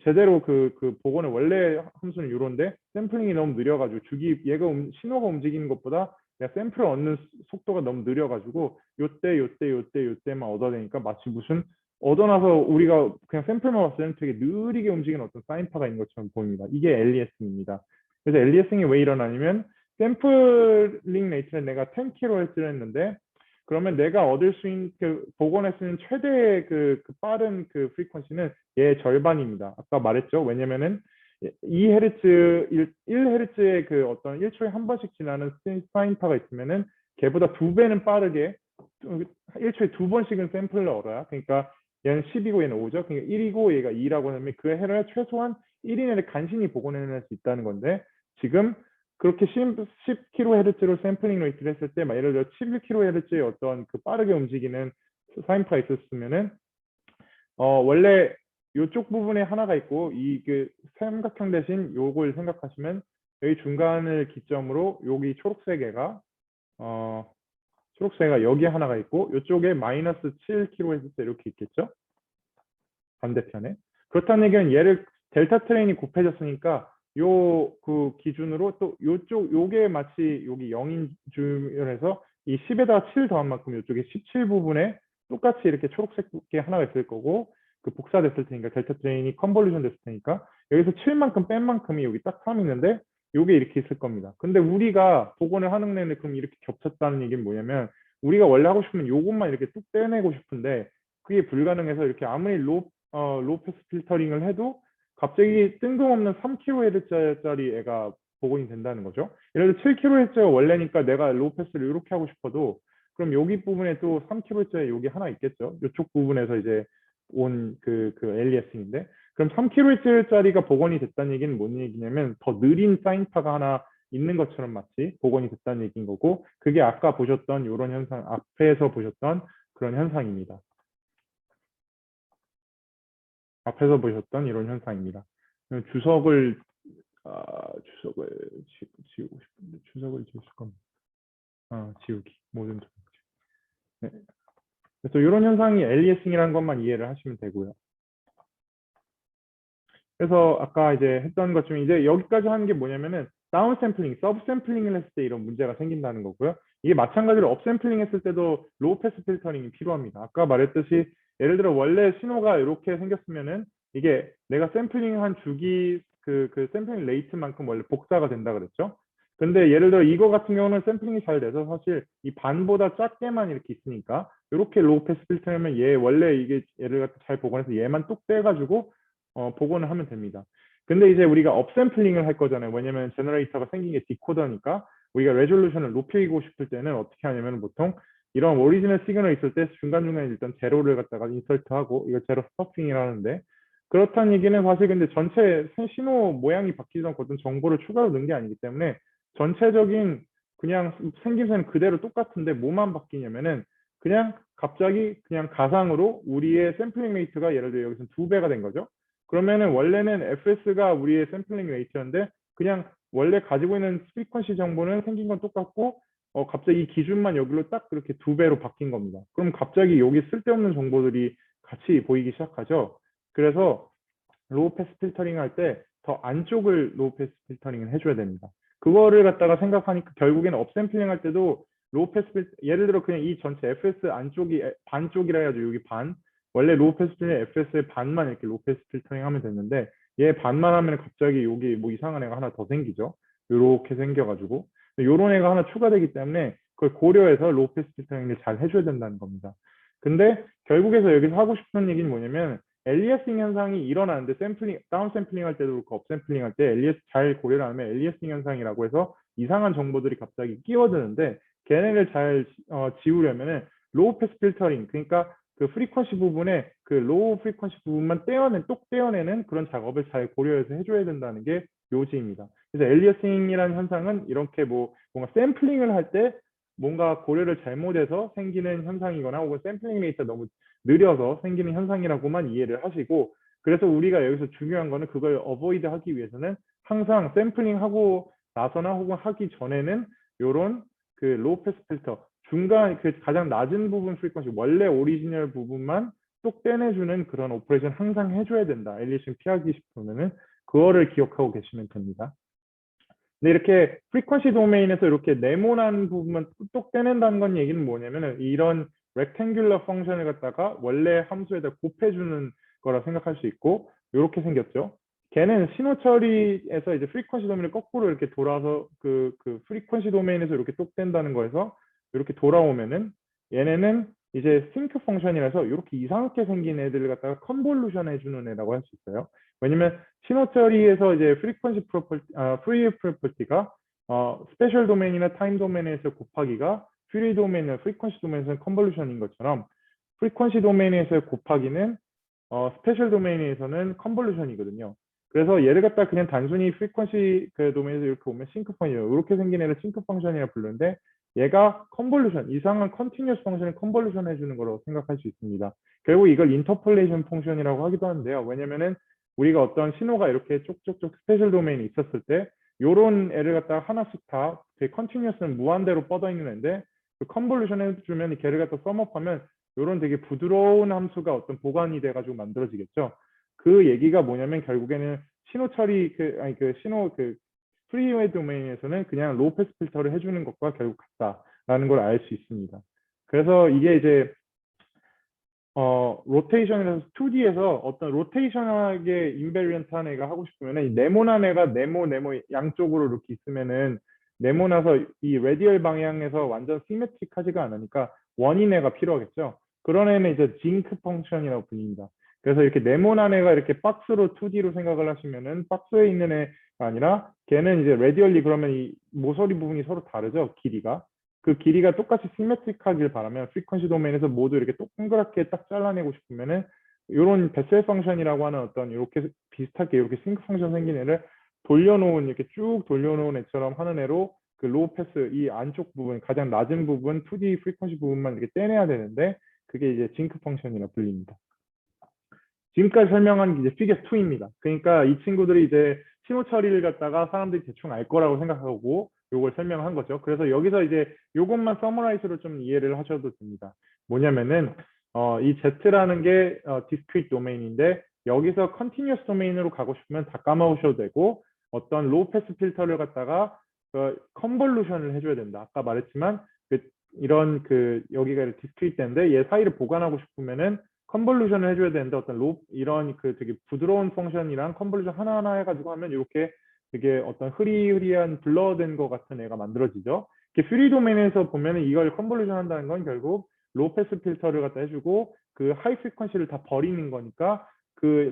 제대로 그 복원의 원래 함수는 이런데 샘플링이 너무 느려가지고 얘가 신호가 움직이는 것보다 내가 샘플을 얻는 속도가 너무 느려가지고 요때만 얻어내니까 마치 무슨 얻어나서 우리가 그냥 샘플만 봤을 때는 되게 느리게 움직이는 어떤 사인파가 있는 것처럼 보입니다. 이게 엘리에싱입니다. 그래서 엘리에싱이 왜 일어나냐면 샘플링 레이트는 내가 10kHz를 했는데 그러면 내가 얻을 수 있는 그 복원할 수 있는 최대의 그 빠른 그 프리퀀시는 얘의 절반입니다. 아까 말했죠. 왜냐면은 2Hz, 1Hz의 그 어떤 1초에 한 번씩 지나는 사인파가 있으면은 걔보다 2배는 빠르게 1초에 2번씩은 샘플을 얻어요. 그러니까 얘는 10이고 얘는 5죠. 그러니까 1이고 얘가 2라고 하면 그 해를 최소한 1 이내에 간신히 복원해낼 수 있다는 건데, 지금 그렇게 10kHz로 샘플링 레이트를 했을 때, 예를 들어 11kHz의 어떤 그 빠르게 움직이는 사인파가 있었으면은 원래 이쪽 부분에 하나가 있고 이 그 삼각형 대신 요걸 생각하시면 여기 중간을 기점으로 여기 초록색가 여기 하나가 있고 이쪽에 마이너스 7kHz 이렇게 있겠죠. 반대편에. 그렇다는 얘기는 얘를 델타 트레인이 곱해졌으니까 요 그 기준으로 또 요게 마치 여기 0인 주면에서 이 10에다가 7 더한 만큼 이쪽에 17 부분에 똑같이 이렇게 초록색게 하나가 있을 거고, 그 복사됐을 테니까 델타 트레인이 컨볼루션 됐을 테니까 여기서 7만큼 뺀 만큼이 여기 딱 3 있는데 요게 이렇게 있을 겁니다. 근데 우리가 복원을 하는 데는 그럼 이렇게 겹쳤다는 얘기는 뭐냐면, 우리가 원래 하고 싶으면 요것만 이렇게 뚝 떼내고 싶은데 그게 불가능해서 이렇게 아무리 로패스 필터링을 해도 갑자기 뜬금없는 3kHz짜리 애가 복원이 된다는 거죠. 예를 들어 7kHz가 원래니까 내가 로패스를 이렇게 하고 싶어도 그럼 여기 부분에 또 3kHz에 여기 하나 있겠죠. 이쪽 부분에서 이제 온 그 엘리에싱인데, 그럼 3kHz짜리가 복원이 됐다는 얘기는 뭔 얘기냐면 더 느린 사인파가 하나 있는 것처럼 마치 복원이 됐다는 얘기인 거고, 그게 아까 보셨던 이런 현상, 앞에서 보셨던 그런 현상입니다. 앞에서 보셨던 이런 현상입니다. 주석을 지우고 싶은데 주석을 지우실 겁니다. 지우기 모든 주석. 네. 그래서 이런 현상이 엘리에싱이라는 것만 이해를 하시면 되고요. 그래서 아까 이제 했던 것 중에 이제 여기까지 하는 게 뭐냐면은 다운샘플링, 서브샘플링을 했을 때 이런 문제가 생긴다는 거고요. 이게 마찬가지로 업샘플링 했을 때도 로우 패스 필터링이 필요합니다. 아까 말했듯이 예를 들어 원래 신호가 이렇게 생겼으면은 이게 내가 샘플링한 주기 그 샘플링 레이트만큼 원래 복사가 된다 그랬죠. 근데 예를 들어 이거 같은 경우는 샘플링이 잘 돼서 사실 이 반보다 작게만 이렇게 있으니까 이렇게 로우 패스 필터면 얘 원래 이게 얘를 갖다 잘 복원해서 얘만 뚝 떼가지고 복원을 하면 됩니다. 근데 이제 우리가 업샘플링을 할 거잖아요. 왜냐면 제너레이터가 생긴 게 디코더니까 우리가 레졸루션을 높이고 싶을 때는 어떻게 하냐면 보통 이런 오리지널 시그널 있을 때 중간중간에 일단 제로를 갖다가 인설트하고 이거 제로 스토핑이라는데 그렇다는 얘기는 사실 근데 전체 신호 모양이 바뀌지 않고 어떤 정보를 추가로 넣은 게 아니기 때문에 전체적인 그냥 생김새는 그대로 똑같은데 뭐만 바뀌냐면은 그냥 갑자기 그냥 가상으로 우리의 샘플링 레이트가 예를 들어 여기서 2배가 된 거죠. 그러면은 원래는 FS가 우리의 샘플링 레이트였는데 그냥 원래 가지고 있는 프리퀀시 정보는 생긴 건 똑같고 갑자기 이 기준만 여기로 딱 그렇게 2배로 바뀐 겁니다. 그럼 갑자기 여기 쓸데없는 정보들이 같이 보이기 시작하죠. 그래서 로우 패스 필터링 할 때 더 안쪽을 로우 패스 필터링을 해줘야 됩니다. 그거를 갖다가 생각하니까 결국에는 업샘플링 할 때도 로우 패스 필터 예를 들어 그냥 이 전체 FS 안쪽이 반쪽이라 해야죠. 여기 반 원래 로우 패스 필터링 FS의 반만 이렇게 로우 패스 필터링 하면 됐는데 얘 반만 하면 갑자기 여기 뭐 이상한 애가 하나 더 생기죠. 이렇게 생겨가지고 요런 애가 하나 추가되기 때문에 그걸 고려해서 로우 패스 필터링을 잘 해줘야 된다는 겁니다. 근데 결국에서 여기서 하고 싶은 얘기는 뭐냐면 엘리어싱 현상이 일어나는데 샘플링, 다운 샘플링 할 때도 그렇고 업 샘플링 할 때 엘리어스 잘 고려를 하면 엘리어싱 현상이라고 해서 이상한 정보들이 갑자기 끼어드는데 걔네를 잘 지우려면은 로우 패스 필터링 그러니까 그 프리퀀시 부분에 그 로우 프리퀀시 부분만 똑 떼어내는 그런 작업을 잘 고려해서 해줘야 된다는 게 요지입니다. 그래서 엘리어싱이라는 현상은 이렇게 뭐 뭔가 샘플링을 할 때 뭔가 고려를 잘못해서 생기는 현상이거나 혹은 샘플링 레이트가 너무 느려서 생기는 현상이라고만 이해를 하시고 그래서 우리가 여기서 중요한 거는 그걸 어보이드 하기 위해서는 항상 샘플링 하고 나서나 혹은 하기 전에는 요런 그 로우 패스 필터 중간 그 가장 낮은 부분 프리퀀시 원래 오리지널 부분만 똑 떼내주는 그런 오퍼레이션 항상 해줘야 된다. 엘리싱 피하기 싶으면은 그거를 기억하고 계시면 됩니다. 근데 이렇게 프리퀀시 도메인에서 이렇게 네모난 부분만 똑 떼낸다는 건 얘기는 뭐냐면은 이런 rectangular 펑션을 갖다가 원래 함수에다 곱해주는 거라 생각할 수 있고 이렇게 생겼죠. 걔는 신호 처리에서 이제 프리퀀시 도메인을 거꾸로 이렇게 돌아서 그 프리퀀시 도메인에서 이렇게 똑 뗀다는 거에서 이렇게 돌아오면은 얘네는 이제 싱크 펑션이라서 이렇게 이상하게 생긴 애들을 갖다가 컨볼루션 해주는 애라고 할 수 있어요. 왜냐면 신호 처리에서 이제 프리퀀시 프로퍼티, 프리 프로퍼티가 스페셜 도메인이나 타임 도메인에서 곱하기가 프리 도메인이나 프리퀀시 도메인에서는 컨볼루션인 것처럼 프리퀀시 도메인에서 곱하기는 스페셜 도메인에서는 컨볼루션이거든요. 그래서 얘를 갖다 그냥 단순히 프리퀀시 그 도메인에서 이렇게 보면 싱크 펑션이에요. 이렇게 생긴 애를 싱크 펑션이라 부르는데 얘가 컨볼루션, 이상한 컨티뉴어스 펑션을 컨볼루션 해주는 거라고 생각할 수 있습니다. 결국 이걸 인터폴레이션 펑션이라고 하기도 하는데요. 왜냐면은 우리가 어떤 신호가 이렇게 쪽쪽쪽 스페셜 도메인이 있었을 때 요런 애를 갖다가 하나씩 다 컨티뉴어스는 무한대로 뻗어 있는 애인데 그 컨볼루션 해주면 걔를 갖다 썸업하면 요런 되게 부드러운 함수가 어떤 보관이 돼가지고 만들어지겠죠. 그 얘기가 뭐냐면 결국에는 신호 처리 그 신호 그 프리웨이 도메인에서는 그냥 로우 패스 필터를 해주는 것과 결국 같다라는 걸 알 수 있습니다. 그래서 이게 이제 로테이션이라서 2D에서 어떤 로테이션하게 인베리언트한 애가 하고 싶으면은 이 네모난 애가 네모 양쪽으로 이렇게 있으면은 네모나서 이 레디얼 방향에서 완전 시메트릭하지가 않으니까 원인 애가 필요하겠죠. 그런 애는 이제 징크 펑션이라고 불립니다. 그래서 이렇게 네모난 애가 이렇게 박스로 2D로 생각을 하시면은 박스에 있는 애가 아니라 걔는 이제 레디얼리 그러면 이 모서리 부분이 서로 다르죠. 길이가. 그 길이가 똑같이 시메트릭하길 바라면 프리퀀시 도메인에서 모두 이렇게 동그랗게 딱 잘라내고 싶으면은 이런 베셀 펑션이라고 하는 어떤 이렇게 비슷하게 이렇게 싱크 펑션 생긴 애를 돌려놓은 이렇게 쭉 돌려놓은 애처럼 하는 애로 그 로우 패스 이 안쪽 부분 가장 낮은 부분 2D 프리퀀시 부분만 이렇게 떼내야 되는데 그게 이제 징크 펑션이라 불립니다. 지금까지 설명한 게 이제 피겨 2입니다. 그러니까 이 친구들이 이제 신호 처리를 갖다가 사람들이 대충 알 거라고 생각하고 요걸 설명한 거죠. 그래서 여기서 이제 요것만 서머라이즈로 좀 이해를 하셔도 됩니다. 뭐냐면은 이 Z라는 게 discrete 도메인인데 여기서 continuous 도메인으로 가고 싶으면 다 까먹으셔도 되고 어떤 로우 패스 필터를 갖다가 컨볼루션을 해줘야 된다. 아까 말했지만 이런 여기가 디스크리트인데 얘 사이를 보관하고 싶으면은 컨볼루션을 해줘야 되는데 어떤 이런 되게 부드러운 펑션이랑 컨볼루션 하나하나 해가지고 하면 이렇게 되게 어떤 흐리흐리한 블러된 것 같은 애가 만들어지죠. 퓨리 도메인에서 보면은 이걸 컨볼루션 한다는 건 결국 로우 패스 필터를 갖다 해주고 하이 프리퀀시를 다 버리는 거니까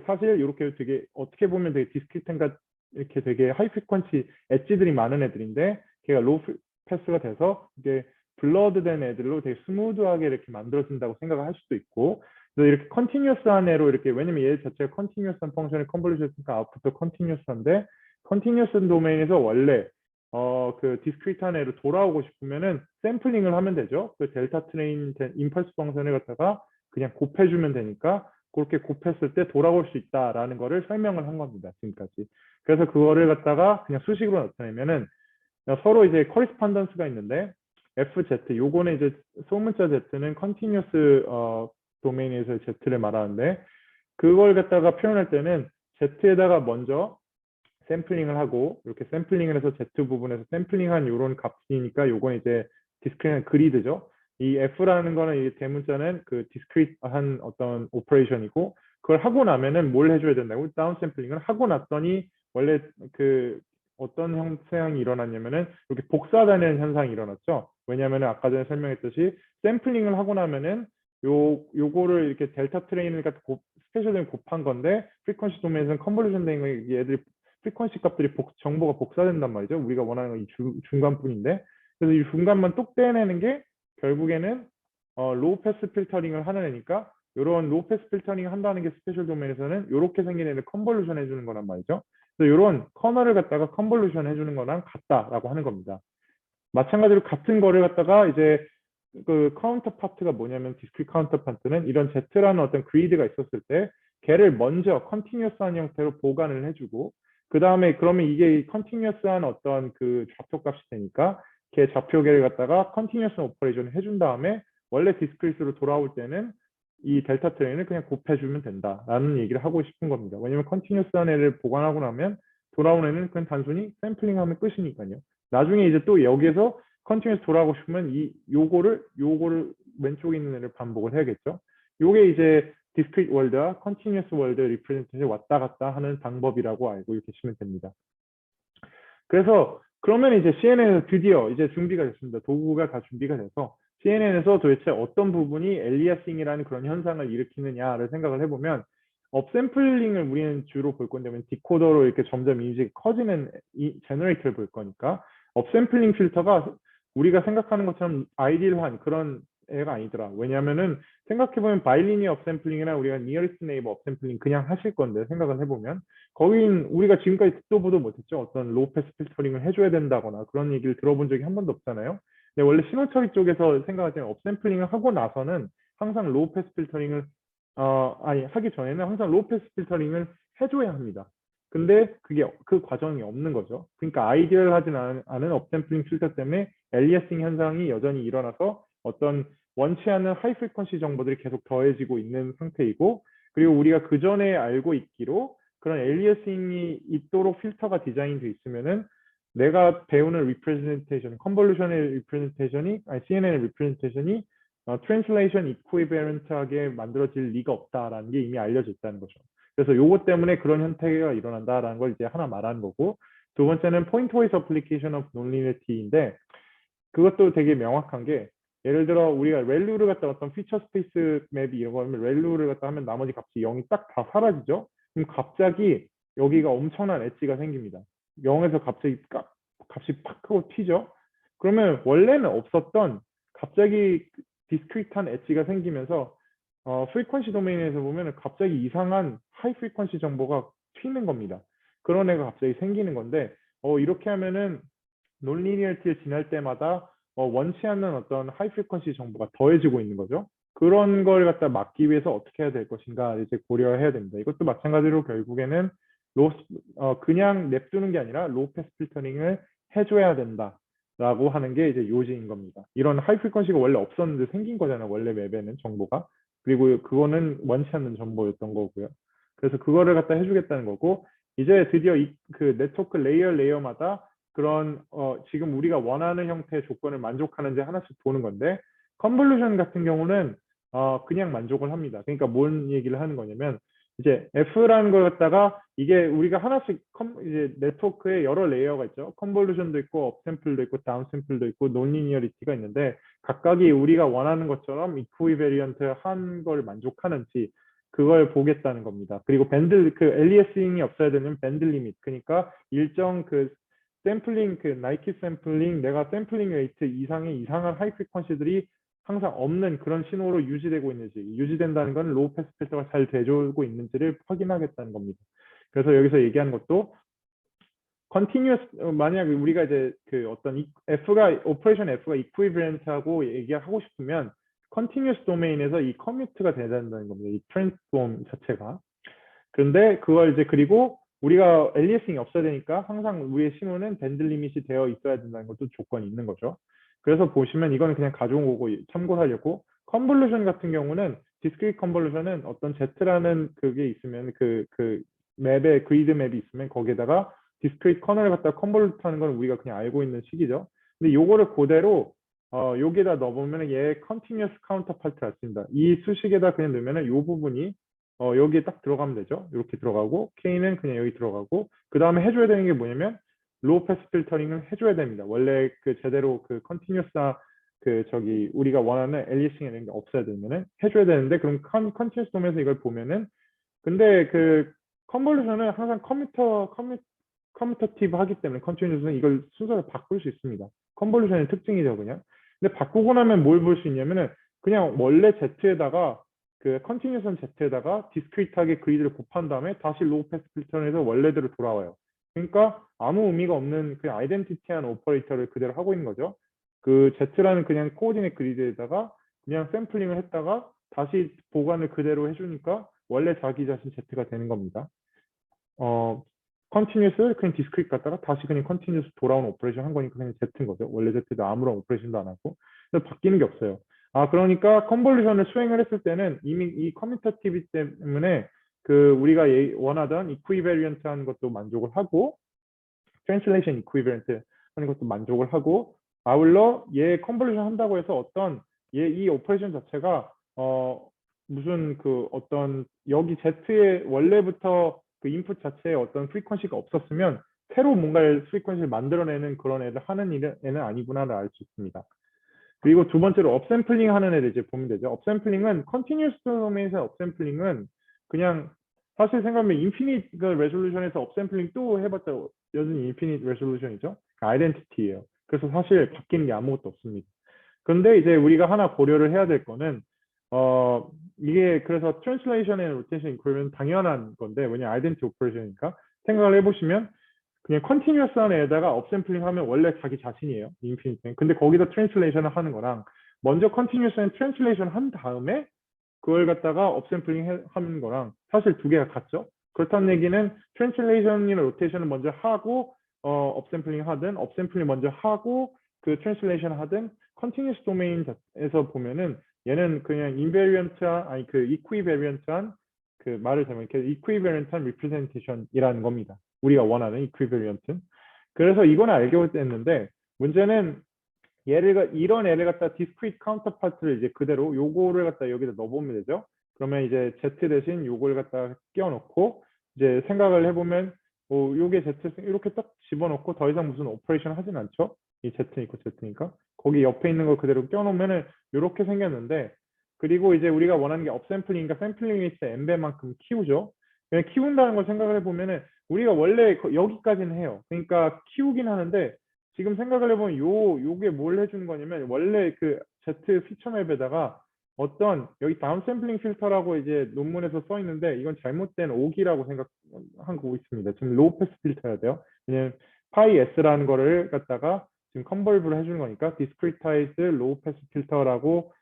사실 이렇게 되게 어떻게 보면 되게 디스크리트가 이렇게 되게 하이 프리퀀시 엣지들이 많은 애들인데 걔가 로우 패스가 돼서 이게 블러드된 애들로 되게 스무드하게 이렇게 만들어진다고 생각을 할 수도 있고, 그래서 이렇게 컨티뉴어스한 애로 이렇게, 왜냐면 얘 자체가 컨티뉴어스한 펑션을 컨볼루션 했으니까 아웃풋도 컨티뉴어스한데, 컨티뉴어스 도메인에서 원래 디스크리트한 애로 돌아오고 싶으면은 샘플링을 하면 되죠. 델타 트레인 임펄스 펑션을 갖다가 그냥 곱해주면 되니까 그렇게 곱했을 때 돌아올 수 있다라는 거를 설명을 한 겁니다, 지금까지. 그래서 그거를 갖다가 그냥 수식으로 나타내면은 서로 이제 커리스판던스가 있는데 FZ, 요거는 이제 소문자 Z는 컨티뉴어스 도메인에서 Z를 말하는데, 그걸 갖다가 표현할 때는 Z에다가 먼저 샘플링을 하고, 이렇게 샘플링을 해서 Z 부분에서 샘플링한 요런 값이니까 요건 이제 디스크리트한 그리드죠. 이 F라는 거는 이 대문자는 디스크리트한 어떤 오퍼레이션이고, 그걸 하고 나면은 뭘 해줘야 된다고? 다운 샘플링을 하고 났더니 원래 어떤 현상이 일어났냐면은 이렇게 복사되는 현상이 일어났죠. 왜냐하면 아까 전에 설명했듯이 샘플링을 하고 나면은 요거를 이렇게 델타 트레인을 갖고 스페셜을 곱한 건데 프리퀀시 도메인에서는 컨볼루션 된 거, 얘들이 프리퀀시 값들이 정보가 복사된단 말이죠. 우리가 원하는 건 이 중간뿐인데, 그래서 이 중간만 뚝 떼내는 게 결국에는 로우 패스 필터링을 하는 애니까, 이런 로우 패스 필터링 한다는 게 스페셜 도메인에서는 이렇게 생긴 애를 컨볼루션 해주는 거란 말이죠. 그래서 이런 커널을 갖다가 컨볼루션 해주는 거랑 같다라고 하는 겁니다. 마찬가지로 같은 거를 갖다가 이제 카운터 파트가 뭐냐면, 디스크리트 카운터 파트는 이런 Z라는 어떤 그리드가 있었을 때 걔를 먼저 컨티뉴어스한 형태로 보관을 해주고, 그 다음에 그러면 이게 컨티뉴어스한 어떤 좌표값이 되니까 걔 좌표계를 갖다가 컨티뉴어스 오퍼레이션을 해준 다음에 원래 디스크리트로 돌아올 때는 이 델타 트레인을 그냥 곱해주면 된다라는 얘기를 하고 싶은 겁니다. 왜냐면 컨티뉴어스한 애를 보관하고 나면 돌아오는 애는 그냥 단순히 샘플링하면 끝이니까요. 나중에 이제 또 여기에서 컨티뉴어스 돌아가고 싶으면 요거를 왼쪽에 있는 애를 반복을 해야겠죠. 요게 이제 디스크리트 월드와 컨티뉴어스 월드 리프레젠테이션이 왔다 갔다 하는 방법이라고 알고 계시면 됩니다. 그래서 그러면 이제 CNN에서 드디어 이제 준비가 됐습니다. 도구가 다 준비가 돼서 CNN에서 도대체 어떤 부분이 엘리아싱이라는 그런 현상을 일으키느냐를 생각을 해보면, 업샘플링을 우리는 주로 볼 건데, 디코더로 이렇게 점점 이미지가 커지는 제너레이터를 볼 거니까 업샘플링 필터가 우리가 생각하는 것처럼 아이디얼한 그런 애가 아니더라. 왜냐하면은 생각해보면 바이리니어 업샘플링이나 우리가 니어리스트 네이버 업샘플링 그냥 하실 건데, 생각을 해보면 거긴 우리가 지금까지 듣도 보도 못했죠. 어떤 로우 패스 필터링을 해줘야 된다거나 그런 얘기를 들어본 적이 한 번도 없잖아요. 근데 원래 신호 처리 쪽에서 생각하자면 업샘플링을 하고 나서는 항상 로우 패스 필터링을 하기 전에는 항상 로우 패스 필터링을 해줘야 합니다. 근데 그 과정이 없는 거죠. 그러니까 아이디얼하진 않은 업샘플링 필터 때문에 엘리아싱 현상이 여전히 일어나서 어떤 원치 않는 하이 프리퀀시 정보들이 계속 더해지고 있는 상태이고, 그리고 우리가 그 전에 알고 있기로 그런 엘리아싱이 있도록 필터가 디자인되어 있으면은 내가 배우는 리프레젠테이션, 컨볼루션의 리프레젠테이션이, CNN의 리프레젠테이션이 트랜슬레이션 이퀴베런트하게 만들어질 리가 없다라는 게 이미 알려져 있다는 거죠. 그래서 요거 때문에 그런 형태가 일어난다라는 걸 이제 하나 말하는 거고, 두 번째는 포인트 웨이스 어플리케이션 오브 논리니티인데, 그것도 되게 명확한 게, 예를 들어 우리가 렐루를 갖다 어떤 피처 스페이스 맵이 이런 거 하면 렐루를 갖다 하면 나머지 값이 0이 딱 다 사라지죠. 그럼 갑자기 여기가 엄청난 엣지가 생깁니다. 0에서 갑자기 값이 팍 하고 튀죠. 그러면 원래는 없었던 갑자기 디스크리트한 엣지가 생기면서 프리퀀시 도메인에서 보면 갑자기 이상한 하이 프리퀀시 정보가 튀는 겁니다. 그런 애가 갑자기 생기는 건데, 이렇게 하면은 논리니얼티를 지날 때마다 원치 않는 어떤 하이 프리퀀시 정보가 더해지고 있는 거죠. 그런 걸 갖다 막기 위해서 어떻게 해야 될 것인가 이제 고려해야 됩니다. 이것도 마찬가지로 결국에는 그냥 냅두는 게 아니라 로우 패스 필터링을 해줘야 된다라고 하는 게 이제 요지인 겁니다. 이런 하이 프리퀀시가 원래 없었는데 생긴 거잖아요. 원래 맵에는 정보가. 그리고 그거는 원치 않는 정보였던 거고요. 그래서 그거를 갖다 해주겠다는 거고, 이제 드디어 그 네트워크 레이어마다 그런 지금 우리가 원하는 형태의 조건을 만족하는지 하나씩 보는 건데 컨볼루션 같은 경우는 그냥 만족을 합니다. 그러니까 뭔 얘기를 하는 거냐면 이제 F라는 걸 갖다가 이게 우리가 하나씩 이제 네트워크에 여러 레이어가 있죠. 컨볼루션도 있고 업샘플도 있고 다운샘플도 있고 논리니어리티가 있는데 각각이 우리가 원하는 것처럼 이쿠이베리언트 한 걸 만족하는지 그걸 보겠다는 겁니다. 그리고 그 엘리에싱이 없어야 되는 밴드 리밋 그러니까 일정 그 샘플링 그 나이키 샘플링 내가 샘플링 레이트 이상의 이상한 하이 프리퀀시들이 항상 없는 그런 신호로 유지되고 있는지 유지된다는 건 로우 패스 필터가 잘 돼주고 있는지를 확인하겠다는 겁니다. 그래서 여기서 얘기하는 것도 continuous 만약 우리가 이제 그 어떤 F가 오퍼레이션 F가 equivalent하고 얘기하고 싶으면 continuous 도메인에서 이 커뮤트가 돼야 된다는 겁니다. 이 트랜스폼 자체가. 그런데 그걸 이제 그리고 우리가 엘리에싱이 없어야 되니까 항상 우리의 신호는 밴드 리밋이 되어 있어야 된다는 것도 조건이 있는 거죠. 그래서 보시면 이거는 그냥 가져온 거고 참고하려고 컨볼루션 같은 경우는 디스크리트 컨볼루션은 어떤 Z라는 그게 있으면 그 맵에 그리드 맵이 있으면 거기에다가 디스크리트 커널을 갖다 컨볼루트 하는 건 우리가 그냥 알고 있는 식이죠. 근데 요거를 그대로 여기에다 넣어보면 얘 컨티뉴어스 카운터파트를 씁니다. 이 수식에다 그냥 넣으면 요 부분이 여기에 딱 들어가면 되죠. 이렇게 들어가고 K는 그냥 여기 들어가고 그 다음에 해줘야 되는 게 뭐냐면 로우 패스 필터링을 해줘야 됩니다. 원래 그 제대로 그 컨티뉴어스나 그 저기 우리가 원하는 엘리싱 이런 게 없어야 되면은 해줘야 되는데 그럼 컨티뉴어스 도면에서 이걸 보면은 근데 그 컨볼루션은 항상 커뮤터티브 하기 때문에 컨티뉴어스는 이걸 순서를 바꿀 수 있습니다. 컨볼루션의 특징이죠 그냥. 근데 바꾸고 나면 뭘 볼 수 있냐면은 그냥 원래 Z에다가 그 컨티뉴선 Z에다가 디스크리트하게 그리드를 곱한 다음에 다시 로우 패스 필터에서 원래대로 돌아와요. 그러니까 아무 의미가 없는 그 아이덴티티한 오퍼레이터를 그대로 하고 있는 거죠. 그 Z라는 그냥 코오디네이트 그리드에다가 그냥 샘플링을 했다가 다시 보관을 그대로 해주니까 원래 자기 자신 Z가 되는 겁니다. 컨티뉴스 그냥 디스크리트 갖다가 다시 그냥 컨티뉴스 돌아오는 오퍼레이션 한 거니까 그냥 Z인 거죠. 원래 Z도 아무런 오퍼레이션도 안 하고. 그래서 바뀌는 게 없어요. 그러니까 컨볼루션을 수행을 했을 때는 이미 이 커뮤터티비 때문에 그 우리가 원하던 이퀴베리언트한 것도 만족을 하고 트랜슬레이션 이퀴베리언트 하는 것도 만족을 하고 아울러 얘 컨볼루션 한다고 해서 어떤 이 오퍼레이션 자체가 무슨 그 어떤 여기 Z의 원래부터 그 인풋 자체에 어떤 프리퀀시가 없었으면 새로 뭔가를 프리퀀시를 만들어내는 그런 애를 하는 애는 아니구나를 알 수 있습니다. 그리고 두 번째로 업샘플링 하는 애를 이제 보면 되죠. 업샘플링은 컨티뉴스 도메인에서 업샘플링은 그냥 사실 생각하면 인피니트 레졸루션에서 업샘플링 또 해봤자 여전히 인피니트 레졸루션이죠. 아이덴티티예요. 그래서 사실 바뀌는 게 아무것도 없습니다. 그런데 이제 우리가 하나 고려를 해야 될 거는 이게 그래서 트랜슬레이션 앤 로테이션 인크리먼트 당연한 건데 왜냐 아이덴티티 오퍼레이션이니까 생각을 해보시면 그냥 컨티뉴어스한 애에다가 업샘플링 하면 원래 자기 자신이에요. 인피니트는. 근데 거기다 트랜슬레이션을 하는 거랑 먼저 컨티뉴어스한 트랜슬레이션 한 다음에 그걸 갖다가 업샘플링 하는 거랑 사실 두 개가 같죠. 그렇다는 얘기는 트랜슬레이션이나 로테이션을 먼저 하고 업샘플링 하든 업샘플링 먼저 하고 그 트랜슬레이션 하든 컨티뉴어스 도메인에서 보면은 얘는 그냥 인베리언트한 아니 그 이퀴베리언트한 그 말을 잘못 이퀴베리언트한 리프레젠테이션이라는 겁니다. 우리가 원하는 이퀴베리언트. 그래서 이건 알게 됐는데 문제는 이런 애를 갖다 디스크리트 카운터파트를 이제 그대로 요거를 갖다 여기다 넣어보면 되죠. 그러면 이제 Z 대신 요걸 갖다 끼워놓고 이제 생각을 해보면 요게 Z 이렇게 딱 집어넣고 더 이상 무슨 오퍼레이션 하진 않죠. 이 Z는 있고 Z니까 거기 옆에 있는 거 그대로 껴놓으면은 요렇게 생겼는데 그리고 이제 우리가 원하는 게 업샘플링이니까 샘플링 리스트 n배만큼 키우죠. 그냥 키운다는 걸 생각을 해보면은 우리가 원래 여기까지는 해요. 그러니까 키우긴 하는데 지금 생각을 해보면 요게 뭘 해주는 거냐면 원래 그 Z 피처맵에다가 어떤 여기 다운샘플링 필터라고 이제 논문에서 써 있는데 이건 잘못된 오기라고 생각한 거 있습니다. 지금 로우 패스 필터여야 돼요. 왜냐면 파이 S라는 거를 갖다가 지금 컨벌브를 해주는 거니까 discretized low pass filter라고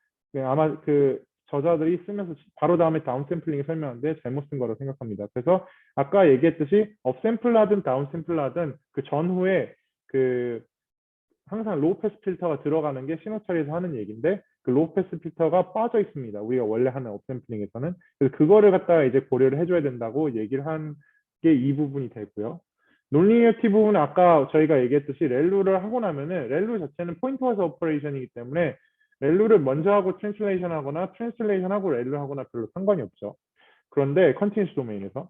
아마 그 저자들이 쓰면서 바로 다음에 다운샘플링을 설명하는데 잘못 쓴 거라고 생각합니다. 그래서 아까 얘기했듯이 업샘플 하든 다운샘플 하든 그 전후에 그 항상 로우 패스 필터가 들어가는 게 신호 처리에서 하는 얘기인데 그 로우 패스 필터가 빠져 있습니다. 우리가 원래 하는 업샘플링에서는. 그래서 그거를 갖다가 이제 고려를 해줘야 된다고 얘기를 한 게 이 부분이 되고요. 논리니티 부분은 아까 저희가 얘기했듯이 렐루를 하고 나면은 렐루 자체는 포인트 와서 오퍼레이션이기 때문에 렐루를 먼저 하고 트랜슬레이션 하거나 트랜슬레이션 하고 렐루 하거나 별로 상관이 없죠. 그런데 컨티뉴스 도메인에서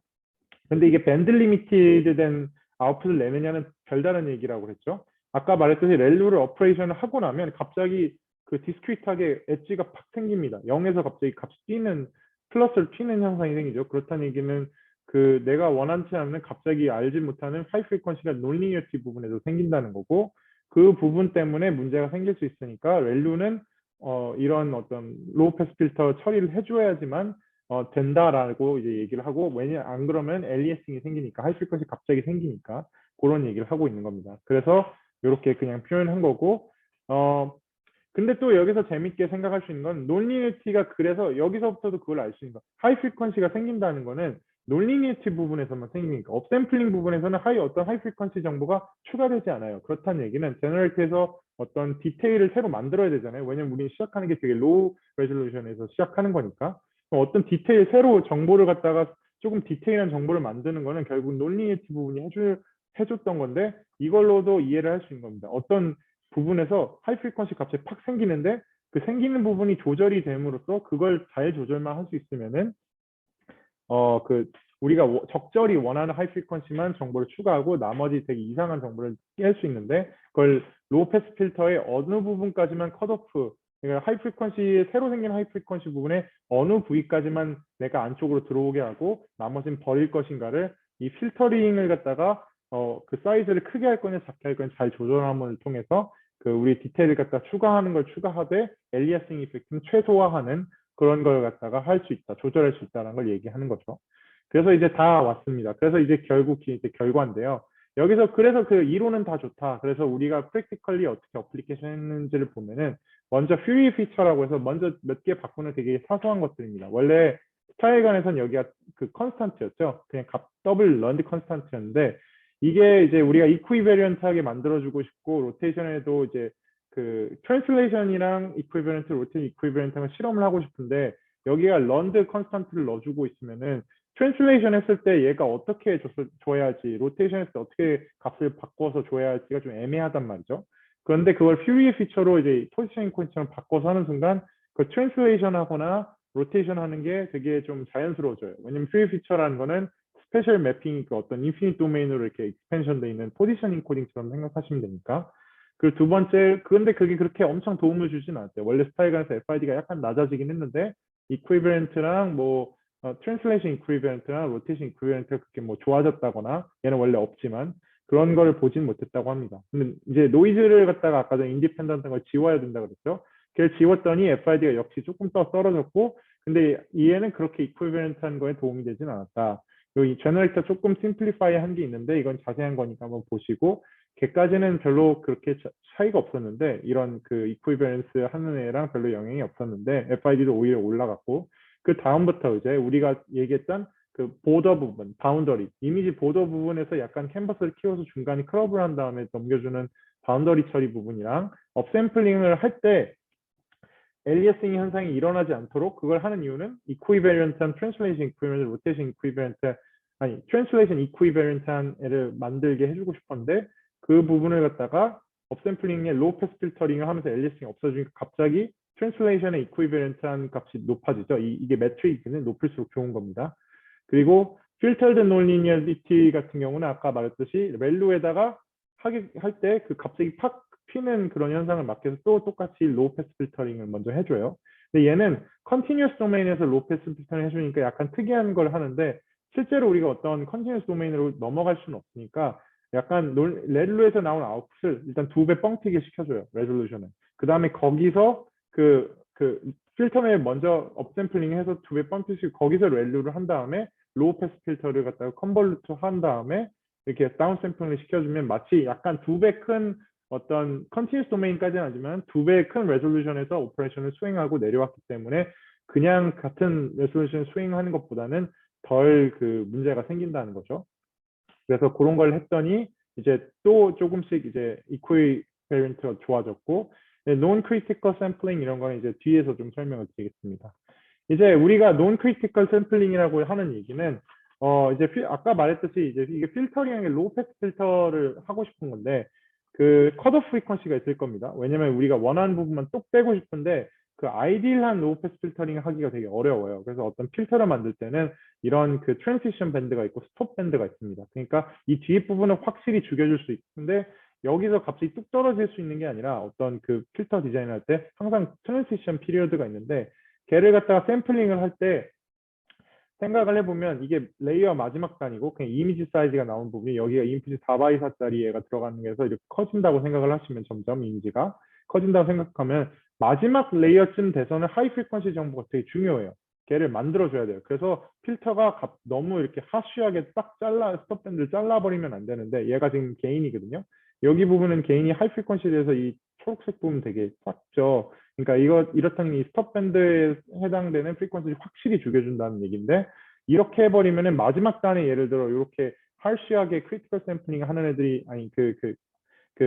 근데 이게 밴드 리미티드 된 아웃풋을 내느냐는 별다른 얘기라고 했죠. 아까 말했듯이 렐루를 오퍼레이션을 하고 나면 갑자기 그 디스크리트하게 엣지가 팍 생깁니다. 0에서 갑자기 값이 뛰는 플러스를 튀는 현상이 생기죠. 그렇다는 얘기는 그 내가 원하지 않는 갑자기 알지 못하는 하이 프리퀀시가 논리니어티 부분에도 생긴다는 거고 그 부분 때문에 문제가 생길 수 있으니까 렐루는 이런 어떤 로우 패스 필터 처리를 해줘야지만 된다라고 이제 얘기를 하고 왜냐 안 그러면 엘리에싱이 생기니까 하이프리퀀시 갑자기 생기니까 그런 얘기를 하고 있는 겁니다. 그래서 이렇게 그냥 표현한 거고 근데 또 여기서 재밌게 생각할 수 있는 건 논리니티가 그래서 여기서부터도 그걸 알 수 있는 거 하이프리퀀시가 생긴다는 거는 논리니티 부분에서만 생기니까 업샘플링 부분에서는 어떤 하이프리퀀시 정보가 추가되지 않아요. 그렇다는 얘기는 제너레이트에서 어떤 디테일을 새로 만들어야 되잖아요. 왜냐면 우리는 시작하는 게 되게 로우 레졸루션에서 시작하는 거니까 어떤 디테일 새로 정보를 갖다가 조금 디테일한 정보를 만드는 거는 결국 논리니티 부분이 해줬던 건데 이걸로도 이해를 할 수 있는 겁니다. 어떤 부분에서 하이 프리퀀시 갑자기 팍 생기는데 그 생기는 부분이 조절이 됨으로써 그걸 잘 조절만 할 수 있으면은 그 우리가 적절히 원하는 하이 프리퀀시만 정보를 추가하고 나머지 되게 이상한 정보를 깰 수 있는데 그걸 로우 패스 필터의 어느 부분까지만 컷오프 그러니까 하이 프리퀀시 새로 생긴 하이 프리퀀시 부분에 어느 부위까지만 내가 안쪽으로 들어오게 하고 나머지는 버릴 것인가를 이 필터링을 갖다가 그 사이즈를 크게 할 거냐 작게 할 거냐 잘 조절함을 통해서 그 우리 디테일을 갖다 추가하는 걸 추가하되 엘리아싱 이펙트는 최소화하는 그런 걸 갖다가 할 수 있다, 조절할 수 있다는 걸 얘기하는 거죠. 그래서 이제 다 왔습니다. 그래서 이제 결국 이제 결과인데요. 여기서 그래서 그 이론은 다 좋다. 그래서 우리가 프랙티컬리 어떻게 어플리케이션 했는지를 보면은 먼저 퓨리 피처라고 해서 먼저 몇 개 바꾸는 되게 사소한 것들입니다. 원래 스타일간에선 여기가 그 컨스탄트였죠. 그냥 더블 런드 컨스탄트였는데 이게 이제 우리가 이퀴베리언트하게 만들어주고 싶고 로테이션에도 이제 그 트랜슬레이션이랑 이퀴베런트, 로테이션 이퀴베런트랑 실험을 하고 싶은데 여기가 런드 컨스탄트를 넣어주고 있으면은 트랜슬레이션 했을 때 얘가 어떻게 줘야 할지 로테이션 했을 때 어떻게 값을 바꿔서 줘야 할지가 좀 애매하단 말이죠. 그런데 그걸 퓨리 피처로 이제 포지셔닝 코인처럼 바꿔서 하는 순간 그 트랜슬레이션 하거나 로테이션 하는 게 되게 좀 자연스러워져요. 왜냐면 퓨리 피처라는 거는 스페셜 매핑 그 어떤 인피니트 도메인으로 이렇게 익스펜션 돼 있는 포지셔닝 코딩처럼 생각하시면 되니까 그리고 두 번째, 그런데 그게 그렇게 엄청 도움을 주진 않았대요. 원래 스타일간에서 FID가 약간 낮아지긴 했는데, 이퀴버런트랑 뭐, 트랜슬레이션 이퀴버런트랑 로테이션 이퀴버런트가 그렇게 뭐 좋아졌다거나, 얘는 원래 없지만, 그런 걸 보진 못했다고 합니다. 근데 이제 노이즈를 갖다가 아까 전 인디펜던트한 걸 지워야 된다 그랬죠. 그걸 지웠더니 FID가 역시 조금 더 떨어졌고, 근데 얘는 그렇게 이퀴버런트한 거에 도움이 되진 않았다. 그리고 이 제너레이터 조금 심플리파이 한 게 있는데, 이건 자세한 거니까 한번 보시고, 걔까지는 별로 그렇게 차이가 없었는데 이런 그 이퀴밸런스 하는 애랑 별로 영향이 없었는데 FID도 오히려 올라갔고 그 다음부터 이제 우리가 얘기했던 그 보더 부분, 바운더리 이미지 보더 부분에서 약간 캔버스를 키워서 중간에 크롭을 한 다음에 넘겨주는 바운더리 처리 부분이랑 업샘플링을 할 때 엘리어싱 현상이 일어나지 않도록 그걸 하는 이유는 이퀴밸런트한 트랜슬레이션 이퀴밸런트, 로테이션 이퀴밸런트 아니 트랜슬레이션 이퀴밸런트한 애를 만들게 해주고 싶었는데 그 부분을 갖다가 업샘플링에 로우 패스 필터링을 하면서 엘리어싱이 없어지니까 갑자기 트랜슬레이션의 이퀴밸런트한 값이 높아지죠. 이게 매트릭스는 높을수록 좋은 겁니다. 그리고 필터드 논리니어리티 같은 경우는 아까 말했듯이 밸류에다가 할 때 그 갑자기 팍 튀는 그런 현상을 막기 위해서 또 똑같이 로우 패스 필터링을 먼저 해줘요. 근데 얘는 컨티뉴어스 도메인에서 로우 패스 필터링 해주니까 약간 특이한 걸 하는데 실제로 우리가 어떤 컨티뉴어스 도메인으로 넘어갈 수는 없으니까 약간 렐루에서 나온 아웃풋을 일단 2배 뻥튀기 시켜줘요. 레졸루션을. 그 다음에 거기서 그 필터에 먼저 업샘플링 해서 2배 뻥튀기 거기서 렐루를 한 다음에 로우 패스 필터를 갖다가 컨볼루트 한 다음에 이렇게 다운 샘플링을 시켜주면 마치 약간 2배 큰 어떤 컨티뉴스 도메인까지는 아니지만 2배 큰 레졸루션에서 오퍼레이션을 수행하고 내려왔기 때문에 그냥 같은 레졸루션 수행하는 것보다는 덜 그 문제가 생긴다는 거죠. 그래서 그런 걸 했더니 이제 또 조금씩 이제 이퀴밸런트가 좋아졌고 논 크리티컬 샘플링 이런 거는 이제 뒤에서 좀 설명을 드리겠습니다. 이제 우리가 논 크리티컬 샘플링이라고 하는 얘기는 이제 아까 말했듯이 이제 이게 필터링이 로우 패스 필터를 하고 싶은 건데 그 컷오프 프리퀀시가 있을 겁니다. 왜냐면 우리가 원하는 부분만 뚝 빼고 싶은데 그 아이디얼한 로우 패스 필터링 하기가 되게 어려워요. 그래서 어떤 필터를 만들 때는 이런 그 트랜지션 밴드가 있고 스톱 밴드가 있습니다. 그러니까 이 뒤에 부분은 확실히 죽여줄 수 있는데 여기서 갑자기 뚝 떨어질 수 있는 게 아니라 어떤 그 필터 디자인을 할 때 항상 트랜지션 피리어드가 있는데 걔를 갖다가 샘플링을 할 때 생각을 해보면 이게 레이어 마지막 단이고 그냥 이미지 사이즈가 나온 부분이 여기가 인풋이 4x4짜리 얘가 들어가는 게서 이렇게 커진다고 생각을 하시면 점점 이미지가 커진다고 생각하면 마지막 레이어쯤 돼서는 하이 프리퀀시 정보가 되게 중요해요. 걔를 만들어줘야 돼요. 그래서 필터가 너무 이렇게 하쉬하게 딱 스톱밴드를 잘라버리면 안 되는데 얘가 지금 게인이거든요. 여기 부분은 게인이 하이 프리퀀시에 대해서 이 초록색 부분 되게 작죠. 그러니까 이렇다는 이 스톱밴드에 해당되는 프리퀀시를 확실히 죽여준다는 얘기인데 이렇게 해버리면은 마지막 단에 예를 들어 이렇게 할시하게 크리티컬 샘플링 하는 애들이 아니 그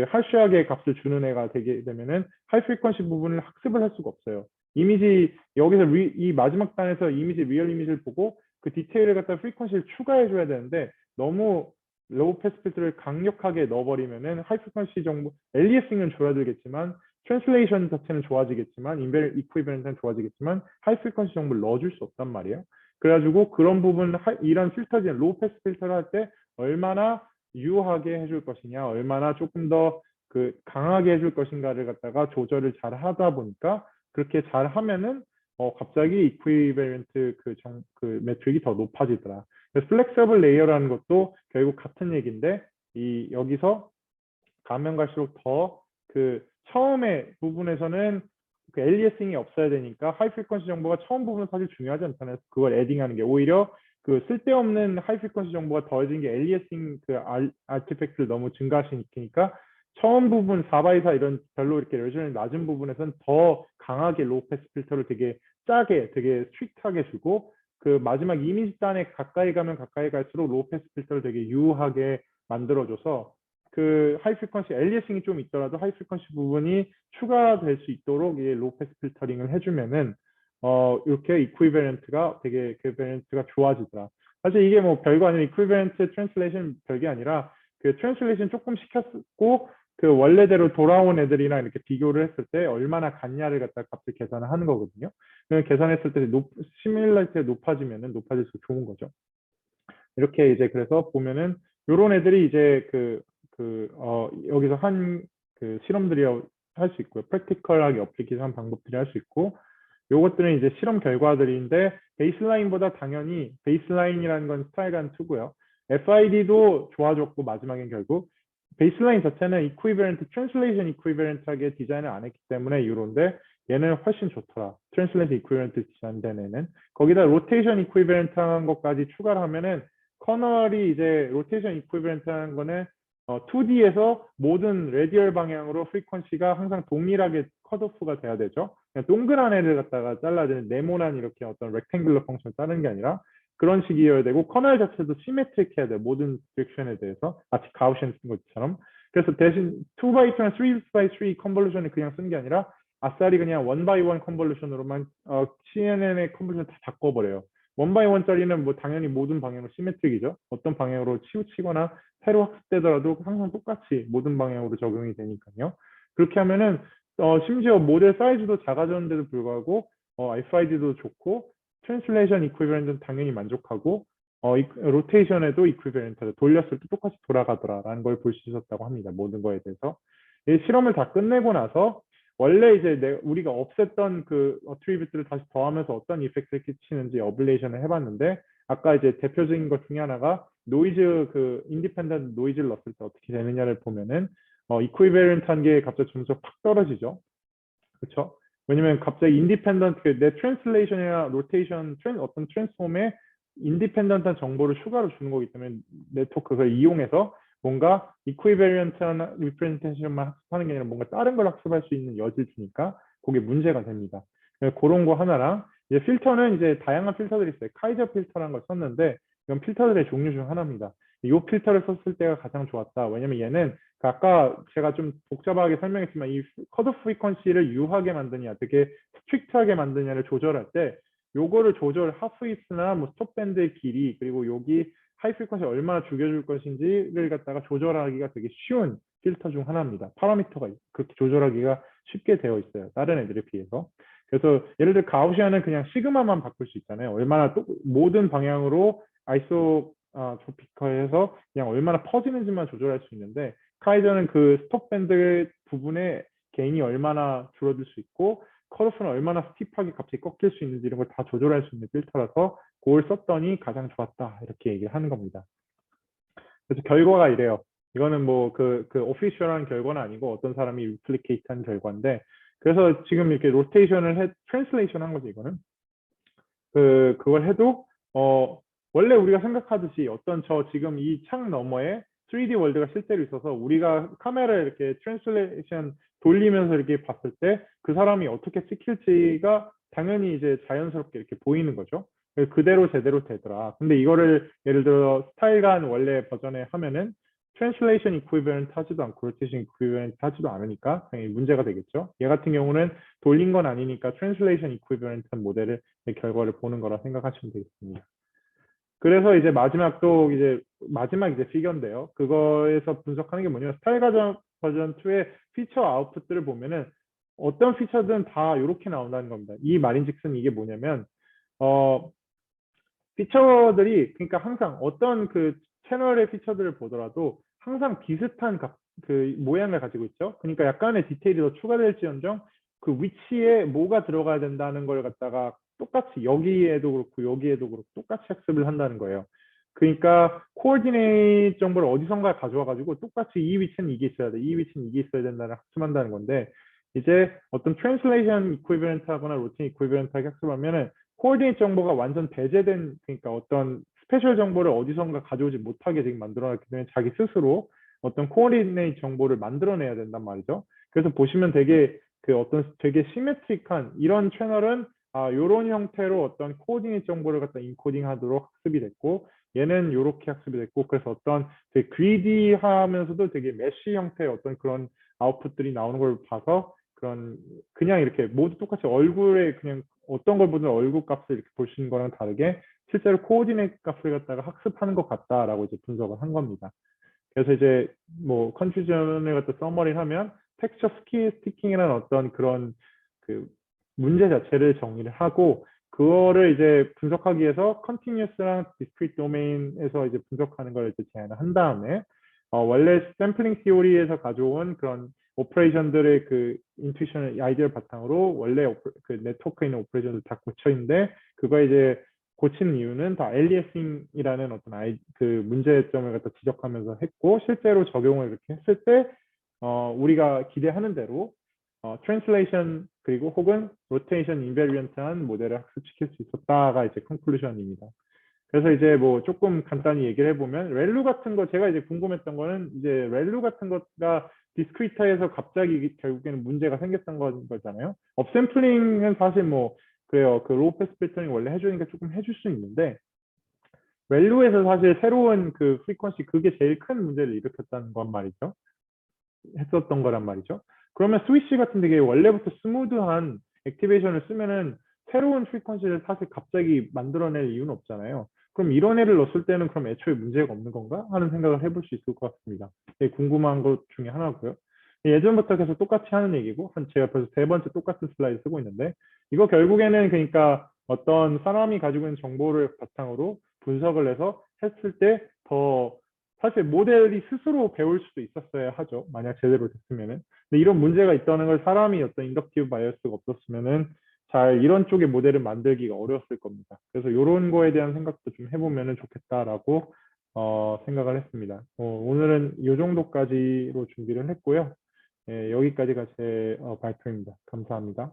할시하게 값을 주는 애가 되게 되면은 하이 프리퀀시 부분을 학습을 할 수가 없어요. 이미지 여기서 이 마지막 단에서 이미지 리얼 이미지를 보고 그 디테일을 갖다 프리퀀시를 추가해 줘야 되는데 너무 로우 패스 필터를 강력하게 넣어버리면은 하이 프리퀀시 정보 엘리에싱은 줄어들겠지만 트랜슬레이션 자체는 좋아지겠지만 인베 이퀴밸런트는 좋아지겠지만 하이 프리퀀시 정보를 넣어줄 수 없단 말이에요. 그래가지고 그런 부분 이런 필터진 로우 패스 필터를 할 때 얼마나 유하게 해줄 것이냐, 얼마나 조금 더 그 강하게 해줄 것인가를 갖다가 조절을 잘 하다 보니까 그렇게 잘 하면은 갑자기 이퀴밸런트 그 매트릭이 더 높아지더라. 그래서 플렉서블 레이어라는 것도 결국 같은 얘기인데 이 여기서 가면 갈수록 더 그 처음에 부분에서는 그 엘리에싱이 없어야 되니까 하이 프리퀀시 정보가 처음 부분은 사실 중요하지 않잖아요. 그걸 에딩하는 게 오히려 그 쓸데없는 하이 프리퀀시 정보가 더해진 게 엘리에싱 그 아티팩트를 너무 증가시키니까 처음 부분 4x4 이런 별로 이렇게 레저션이 낮은 부분에서는 더 강하게 로우 패스 필터를 되게 짜게 되게 스트릭트하게 주고 그 마지막 이미지 단에 가까이 가면 가까이 갈수록 로우 패스 필터를 되게 유하게 만들어줘서 그 하이 프리퀀시 엘리에싱이 좀 있더라도 하이 프리퀀시 부분이 추가될 수 있도록 이 로우 패스 필터링을 해주면은 이렇게 이퀴밸런트가 되게 이퀴밸런트가 좋아지더라. 사실 이게 뭐 별거 아니라 이퀴밸런트 트랜슬레이션 별게 아니라 그 트랜슬레이션 조금 시켰고 그 원래대로 돌아온 애들이랑 이렇게 비교를 했을 때 얼마나 같냐를 갖다 값을 계산을 하는 거거든요. 그 계산했을 때 시뮬러티가 높아지면은 높아질수록 좋은 거죠. 이렇게 이제 그래서 보면은 요런 애들이 이제 여기서 한 그 실험들이 할 수 있고요. 프랙티컬하게 어플리케이션 방법들이 할 수 있고 요것들은 이제 실험 결과들인데 베이스라인보다 당연히 베이스라인이라는 건 스타일 간 투고요. FID도 좋아졌고 마지막엔 결국 베이스라인 자체는 이퀴밸런트 트랜슬레이션 이퀴밸런트하게 디자인을 안 했기 때문에 이런데 얘는 훨씬 좋더라. 트랜슬레이션 이퀴밸런트 디자인된 애는 거기다 로테이션 이퀴밸런트한 것까지 추가를 하면은 커널이 이제 로테이션 이퀴밸런트한 거는 2D에서 모든 레디얼 방향으로 프리퀀시가 항상 동일하게 컷오프가 돼야 되죠. 그냥 동그란 애를 갖다가 잘라야 되는 네모난 이렇게 어떤 렉탱글러 펑션을 자르는 게 아니라 그런 식이어야 되고 커널 자체도 시메트릭 해야 돼. 모든 디렉션에 대해서 마치 가우시안 쓴 것처럼. 그래서 대신 2x2나 3x3 컨볼루션을 그냥 쓴 게 아니라 아싸리 그냥 1x1 컨볼루션으로만 CNN의 컨볼루션 다 바꿔버려요. 1x1짜리는 뭐 당연히 모든 방향으로 시메트릭이죠. 어떤 방향으로 치우치거나 새로 학습되더라도 항상 똑같이 모든 방향으로 적용이 되니까요. 그렇게 하면은 심지어 모델 사이즈도 작아졌는데도 불구하고 FID도 좋고 트랜슬레이션 이퀴밸런트는 당연히 만족하고 로테이션에도 이퀴밸런트 돌렸을 때 똑같이 돌아가더라라는 걸 볼 수 있었다고 합니다. 모든 거에 대해서. 이 실험을 다 끝내고 나서 원래 이제 우리가 없앴던 그 어트리뷰트를 다시 더하면서 어떤 이펙트를 끼치는지 어블레이션을 해봤는데 아까 이제 대표적인 것 중에 하나가 노이즈 그 인디펜던트 노이즈를 넣었을 때 어떻게 되느냐를 보면은 이퀴밸런트한 게 갑자기 점수가 팍 떨어지죠. 그렇죠? 왜냐면 갑자기 인디펜던트 내 트랜슬레이션이나 로테이션 어떤 트랜스폼에 인디펜던트한 정보를 추가로 주는 거기 때문에 네트워크를 이용해서 뭔가 이퀴밸런트한 리프레젠테이션만 학습하는 게 아니라 뭔가 다른 걸 학습할 수 있는 여지를 주니까 그게 문제가 됩니다. 그런 거 하나랑 이제 필터는 이제 다양한 필터들이 있어요. 카이저 필터라는 걸 썼는데 이건 필터들의 종류 중 하나입니다. 이 필터를 썼을 때가 가장 좋았다. 왜냐면 얘는 아까 제가 좀 복잡하게 설명했지만 이 컷오프 프리퀀시를 유하게 만드냐, 되게 스트릭트하게 만드냐를 조절할 때 요거를 조절 하프위스나 뭐 스톱밴드의 길이 그리고 여기 하이 프리퀀시 얼마나 죽여줄 것인지를 갖다가 조절하기가 되게 쉬운 필터 중 하나입니다. 파라미터가 그렇게 조절하기가 쉽게 되어 있어요. 다른 애들에 비해서. 그래서 예를 들어 가우시안은 그냥 시그마만 바꿀 수 있잖아요. 얼마나 또 모든 방향으로 아이소조피커에서 그냥 얼마나 퍼지는지만 조절할 수 있는데 카이저는 그 스톱밴드 부분에 게인이 얼마나 줄어들 수 있고 컷오프는 얼마나 스티프하게 갑자기 꺾일 수 있는지 이런 걸 다 조절할 수 있는 필터라서 그걸 썼더니 가장 좋았다 이렇게 얘기를 하는 겁니다. 그래서 결과가 이래요. 이거는 뭐 그 오피셜한 결과는 아니고 어떤 사람이 리플리케이트한 결과인데 그래서 지금 이렇게 로테이션을 트랜슬레이션 한 거죠 이거는. 그걸 해도 원래 우리가 생각하듯이 어떤 저 지금 이 창 너머에 3D 월드가 실제로 있어서 우리가 카메라에 이렇게 트랜슬레이션 돌리면서 이렇게 봤을 때 그 사람이 어떻게 찍힐지가 당연히 이제 자연스럽게 이렇게 보이는 거죠. 그대로 제대로 되더라. 근데 이거를 예를 들어 스타일간 원래 버전에 하면은 트랜슬레이션 이퀴버런트 하지도 않고 로테이션 이퀴버런트 하지도 않으니까 당연히 문제가 되겠죠. 얘 같은 경우는 돌린 건 아니니까 트랜슬레이션 이퀴버런트한 모델을 결과를 보는 거라 생각하시면 되겠습니다. 그래서 이제 마지막 이제 피겨인데요. 그거에서 분석하는 게 뭐냐면 스타일 버전 2의 피처 아웃풋들을 보면은 어떤 피처든 다 이렇게 나온다는 겁니다. 이 말인즉슨 이게 뭐냐면 피처들이 그러니까 항상 어떤 그 채널의 피처들을 보더라도 항상 비슷한 그 모양을 가지고 있죠. 그러니까 약간의 디테일이 더 추가될지언정 그 위치에 뭐가 들어가야 된다는 걸 갖다가 똑같이 여기에도 그렇고 여기에도 그렇고 똑같이 학습을 한다는 거예요. 그러니까 코어디네이트 정보를 어디선가 가져와 가지고 똑같이 이 위치는 이게 있어야 돼, 이 위치는 이게 있어야 된다는 학습한다는 건데 이제 어떤 트랜슬레이션 이퀴버런트 하거나 로틴 이퀴버런트 하게 학습하면은 코어디네이트 정보가 완전 배제된 그러니까 어떤 스페셜 정보를 어디선가 가져오지 못하게 지금 만들어놨기 때문에 자기 스스로 어떤 코어디네이트 정보를 만들어내야 된단 말이죠. 그래서 보시면 되게 그 어떤 되게 시메트릭한 이런 채널은 이런 형태로 어떤 코어디네이트 정보를 갖다 인코딩하도록 학습이 됐고 얘는 이렇게 학습이 됐고 그래서 어떤 되게 그리디하면서도 되게 메쉬 형태의 어떤 그런 아웃풋들이 나오는 걸 봐서 그런 그냥 이렇게 모두 똑같이 얼굴에 그냥 어떤 걸 보든 얼굴 값을 이렇게 볼 수 있는 거랑 다르게 실제로 코어디네이트 값을 갖다가 학습하는 것 같다라고 이제 분석을 한 겁니다. 그래서 이제 뭐 컨퓨전을 갖다 서머리 하면 텍스처 스티킹이라는 어떤 그런 그 문제 자체를 정리를 하고 그거를 이제 분석하기 위해서 컨티뉴어스랑 디스크리트 도메인에서 이제 분석하는 걸 이제 제안을 한 다음에 원래 샘플링 티오리에서 가져온 그런 오퍼레이션들의 그 인투이션 아이디어를 바탕으로 원래 그 네트워크에 있는 오퍼레이션들 다 고쳐 있는데 그거 이제 고치는 이유는 다 엘리에싱이라는 어떤 그 문제점을 갖다 지적하면서 했고 실제로 적용을 이렇게 했을 때 우리가 기대하는 대로 트랜슬레이션 그리고 혹은 로테이션 인베리언트한 모델을 학습시킬 수 있었다가 이제 컨클루션입니다. 그래서 이제 뭐 조금 간단히 얘기를 해보면 렐루 같은 거 제가 이제 궁금했던 거는 이제 렐루 같은 거가 디스크리터에서 갑자기 결국에는 문제가 생겼던 거잖아요. 업샘플링은 사실 뭐 그래요. 그 로우 패스 필터링 원래 해주니까 조금 해줄 수 있는데 렐루에서 사실 새로운 그 프리퀀시 그게 제일 큰 문제를 일으켰다는 건 말이죠. 했었던 거란 말이죠. 그러면 스위치 같은 되게 원래부터 스무드한 액티베이션을 쓰면은 새로운 프리퀀시를 사실 갑자기 만들어낼 이유는 없잖아요. 그럼 이런 애를 넣었을 때는 그럼 애초에 문제가 없는 건가 하는 생각을 해볼 수 있을 것 같습니다. 되게 궁금한 것 중에 하나고요. 예전부터 계속 똑같이 하는 얘기고 제가 벌써 세 번째 똑같은 슬라이드 쓰고 있는데 이거 결국에는 그러니까 어떤 사람이 가지고 있는 정보를 바탕으로 분석을 해서 했을 때 더 사실 모델이 스스로 배울 수도 있었어야 하죠. 만약 제대로 됐으면은. 근데 이런 문제가 있다는 걸 사람이 어떤 인덕티브 바이어스가 없었으면은 잘 이런 쪽의 모델을 만들기가 어려웠을 겁니다. 그래서 이런 거에 대한 생각도 좀 해보면 좋겠다라고 생각을 했습니다. 오늘은 이 정도까지로 준비를 했고요. 여기까지가 제 발표입니다. 감사합니다.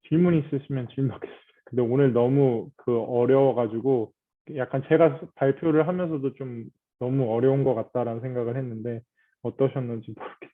질문 있으시면 질문 받겠습니다. 근데 오늘 너무 그 어려워가지고 약간 제가 발표를 하면서도 좀 너무 어려운 것 같다라는 생각을 했는데 어떠셨는지 모르겠어요.